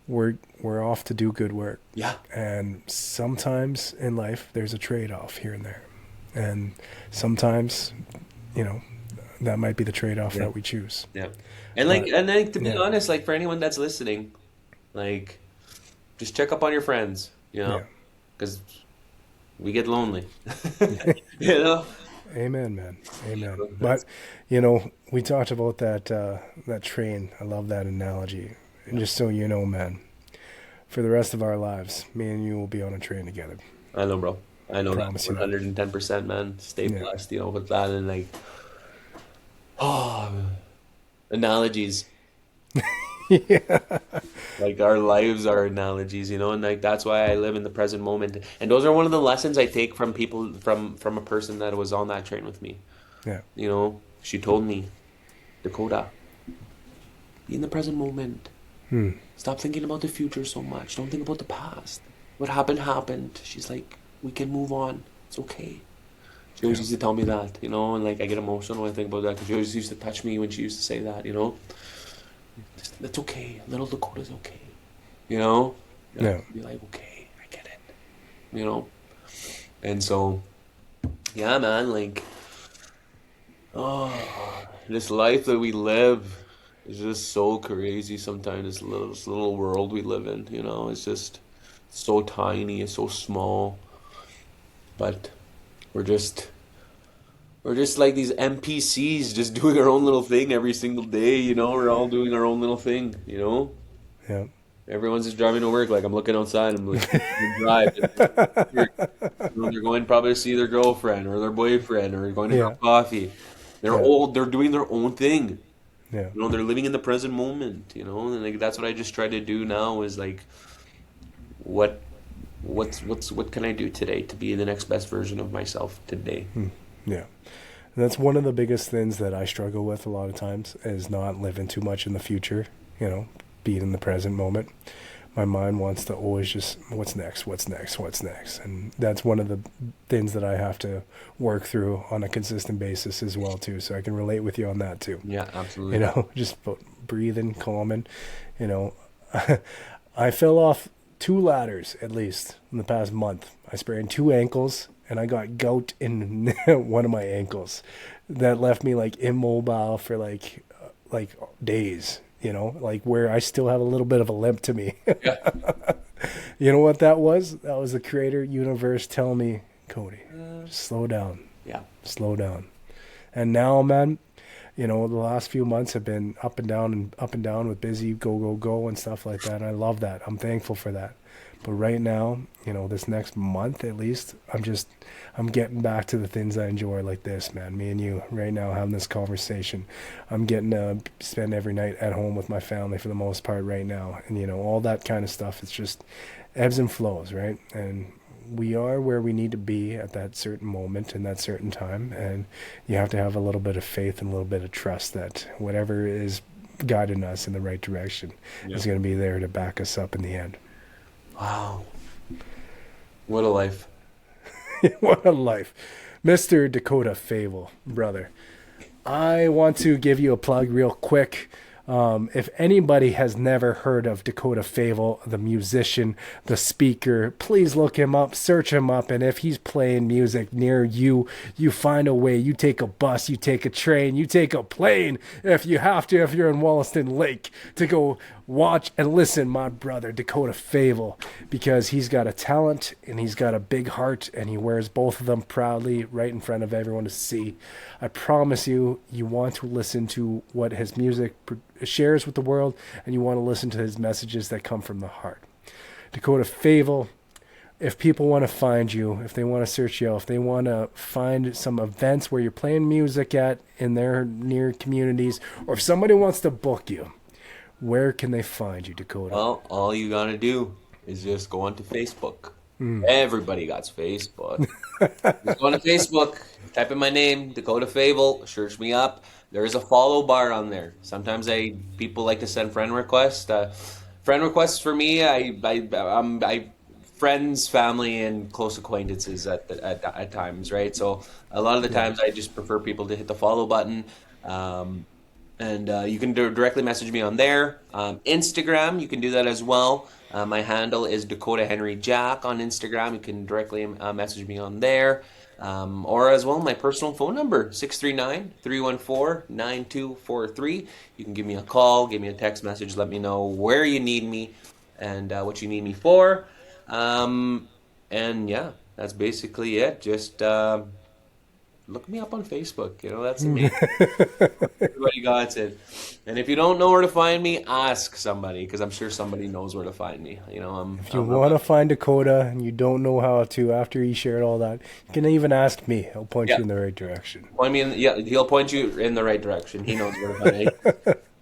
we're off to do good work. Yeah. And sometimes in life there's a trade-off here and there. And sometimes, that might be the trade-off that we choose. Yeah. And to be honest, like for anyone that's listening, like just check up on your friends, because we get lonely. Amen, man. Amen. But we talked about that train. I love that analogy. And just so you know, man, for the rest of our lives, me and you will be on a train together. I know, bro. I know that 110%, man. Stay blessed, with that and like, analogies. Yeah. Like our lives are analogies, and like that's why I live in the present moment. And those are one of the lessons I take from people, from a person that was on that train with me. Yeah. She told me, Dakota, be in the present moment. Stop thinking about the future so much. Don't think about the past. What happened. She's like, we can move on. It's okay. She always used to tell me that, and like I get emotional when I think about that because she always used to touch me when she used to say that, That's okay. Little Dakota's okay. Yeah. Be like, okay, I get it. And so, yeah, man, like, this life that we live is just so crazy sometimes. This little world we live in, it's just so tiny, it's so small. But we're just like these NPCs just doing our own little thing every single day, we're all doing our own little thing, Yeah. Everyone's just driving to work. Like I'm looking outside, I'm like, drive. They're going probably to see their girlfriend or their boyfriend or going to have coffee. They're doing their own thing. Yeah. They're living in the present moment, and like that's what I just try to do now is like what can I do today to be the next best version of myself today? Yeah. And that's one of the biggest things that I struggle with a lot of times is not living too much in the future, being in the present moment. My mind wants to always just, what's next? And that's one of the things that I have to work through on a consistent basis as well, too. So I can relate with you on that, too. Yeah, absolutely. Just breathing, calming, I fell off 2 ladders, at least, in the past month. I sprained 2 ankles, and I got gout in one of my ankles. That left me, like, immobile for, like days. Like where I still have a little bit of a limp to me. Yeah. You know what that was? That was the creator universe telling me, Cody, slow down. Yeah. Slow down. And now, man, the last few months have been up and down with busy, go, and stuff like that. And I love that. I'm thankful for that. But right now, this next month at least, I'm getting back to the things I enjoy like this, man. Me and you right now having this conversation. I'm getting to spend every night at home with my family for the most part right now. And, all that kind of stuff. It's just ebbs and flows, right? And we are where we need to be at that certain moment and that certain time. And you have to have a little bit of faith and a little bit of trust that whatever is guiding us in the right direction is going to be there to back us up in the end. Wow. What a life. What a life. Mr. Dakota Favel, brother. I want to give you a plug real quick. If anybody has never heard of Dakota Favel, the musician, the speaker, please look him up, search him up, and if he's playing music near you, you find a way. You take a bus, you take a train, you take a plane, if you have to, if you're in Wollaston Lake, to go watch and listen, my brother Dakota Favel, because he's got a talent and he's got a big heart and he wears both of them proudly right in front of everyone to see. I promise you want to listen to what his music shares with the world, and you want to listen to his messages that come from the heart. Dakota Favel, if people want to find you, if they want to search you out, if they want to find some events where you're playing music at in their near communities, or if somebody wants to book you, where can they find you, Dakota? Well, all you gotta do is just go onto Facebook. Everybody got Facebook. Just go onto Facebook, type in my name, Dakota Favel, search me up. There is a follow bar on there. Sometimes people like to send friend requests. Friend requests for me, I friends, family, and close acquaintances at times, right? So a lot of the times I just prefer people to hit the follow button. And you can directly message me on there. Instagram, you can do that as well. My handle is Dakota Henry Jack on Instagram. You can directly message me on there. Or as well, my personal phone number, 639-314-9243. You can give me a call, give me a text message, let me know where you need me and what you need me for. And yeah, that's basically it. Just look me up on Facebook. That's amazing. Everybody got it. And if you don't know where to find me, ask somebody, because I'm sure somebody knows where to find me. If you want to find Dakota and you don't know how to, after he shared all that, you can even ask me. I'll point you in the right direction. He'll point you in the right direction. He knows where to find me.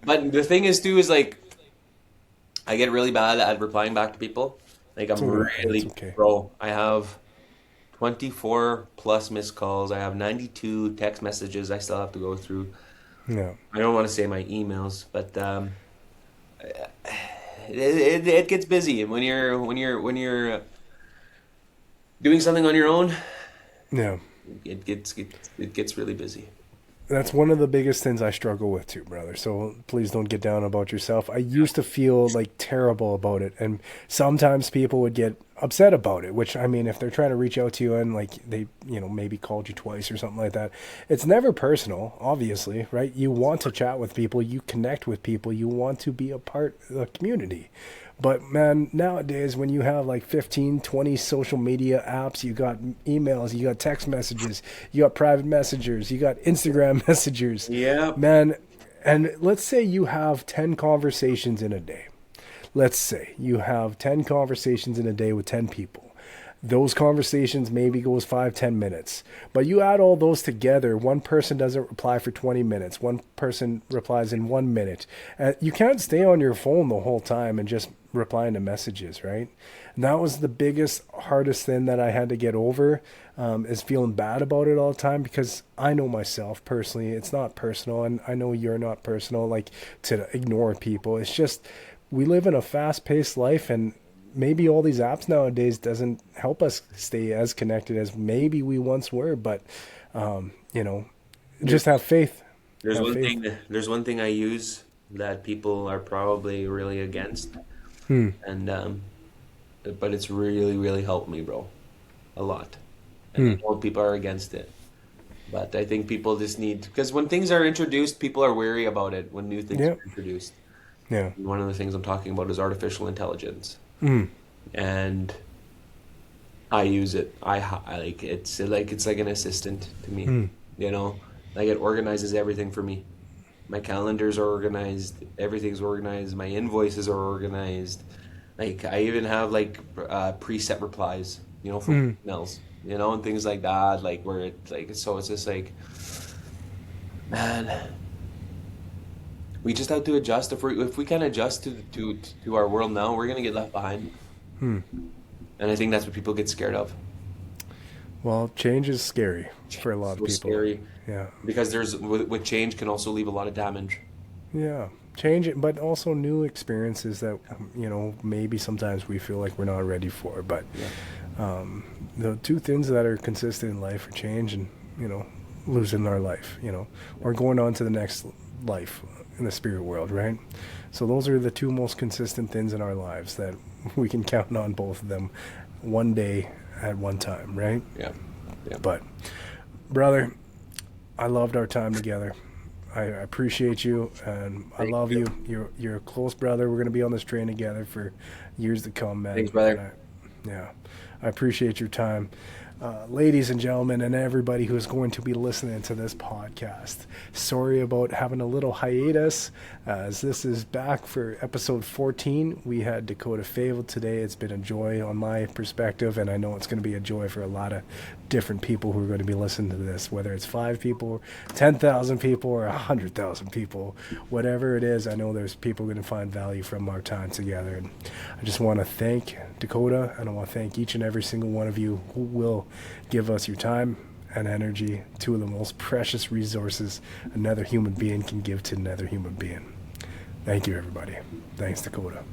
But the thing is, too, is I get really bad at replying back to people. Bro, I have 24 plus missed calls. I have 92 text messages I still have to go through. No. I don't want to say my emails, but it gets busy. And when you're doing something on your own, it gets really busy. That's one of the biggest things I struggle with too, brother. So please don't get down about yourself. I used to feel terrible about it. And sometimes people would get upset about it, which, I mean, if they're trying to reach out to you and they, maybe called you twice or something like that, it's never personal, obviously, right? You want to chat with people, you connect with people, you want to be a part of the community. But man, nowadays when you have 15, 20 social media apps, you got emails, you got text messages, you got private messengers, you got Instagram messengers. Yeah. Man, and let's say you have 10 conversations in a day. Let's say you have 10 conversations in a day with 10 people. Those conversations maybe goes 5-10 minutes. But you add all those together, one person doesn't reply for 20 minutes. One person replies in 1 minute. You can't stay on your phone the whole time and just replying to messages, right? And that was the biggest, hardest thing that I had to get over, is feeling bad about it all the time, because I know myself personally, it's not personal, and I know you're not personal, to ignore people. It's just, we live in a fast-paced life, and maybe all these apps nowadays doesn't help us stay as connected as maybe we once were, but just have faith. There's one thing I use that people are probably really against, and but it's really, really helped me, bro, a lot. And more people are against it, but I think people just need, because when things are introduced, people are wary about it when new things are introduced. Yeah. And one of the things I'm talking about is artificial intelligence. And I use it. It's like an assistant to me. It organizes everything for me. My calendars are organized. Everything's organized. My invoices are organized. I even have preset replies, for emails, and things like that. Where it's so it's just man. We just have to adjust. If we can't adjust to our world now, we're gonna get left behind. And I think that's what people get scared of. Well, change is scary for a lot of people. Scary. Yeah. Because with change can also leave a lot of damage. Yeah. Change, but also new experiences that maybe sometimes we feel like we're not ready for. But the two things that are consistent in life are change and losing our life, or going on to the next life in the spirit world, right? So those are the two most consistent things in our lives that we can count on, both of them, one day at one time, right? Yeah. But brother, I loved our time together. I appreciate you, and I love you. You're a close brother. We're going to be on this train together for years to come, man. Thanks, brother. I appreciate your time. ladies and gentlemen, and everybody who is going to be listening to this podcast. Sorry about having a little hiatus, as this is back for episode 14. We had Dakota Favel today. It's been a joy on my perspective, and I know it's going to be a joy for a lot of different people who are going to be listening to this, whether it's 5 people, 10,000 people, or 100,000 people. Whatever it is, I know there's people going to find value from our time together. And I just want to thank Dakota, and I want to thank each and every single one of you who will give us your time and energy, two of the most precious resources another human being can give to another human being. Thank you, everybody. Thanks, Dakota.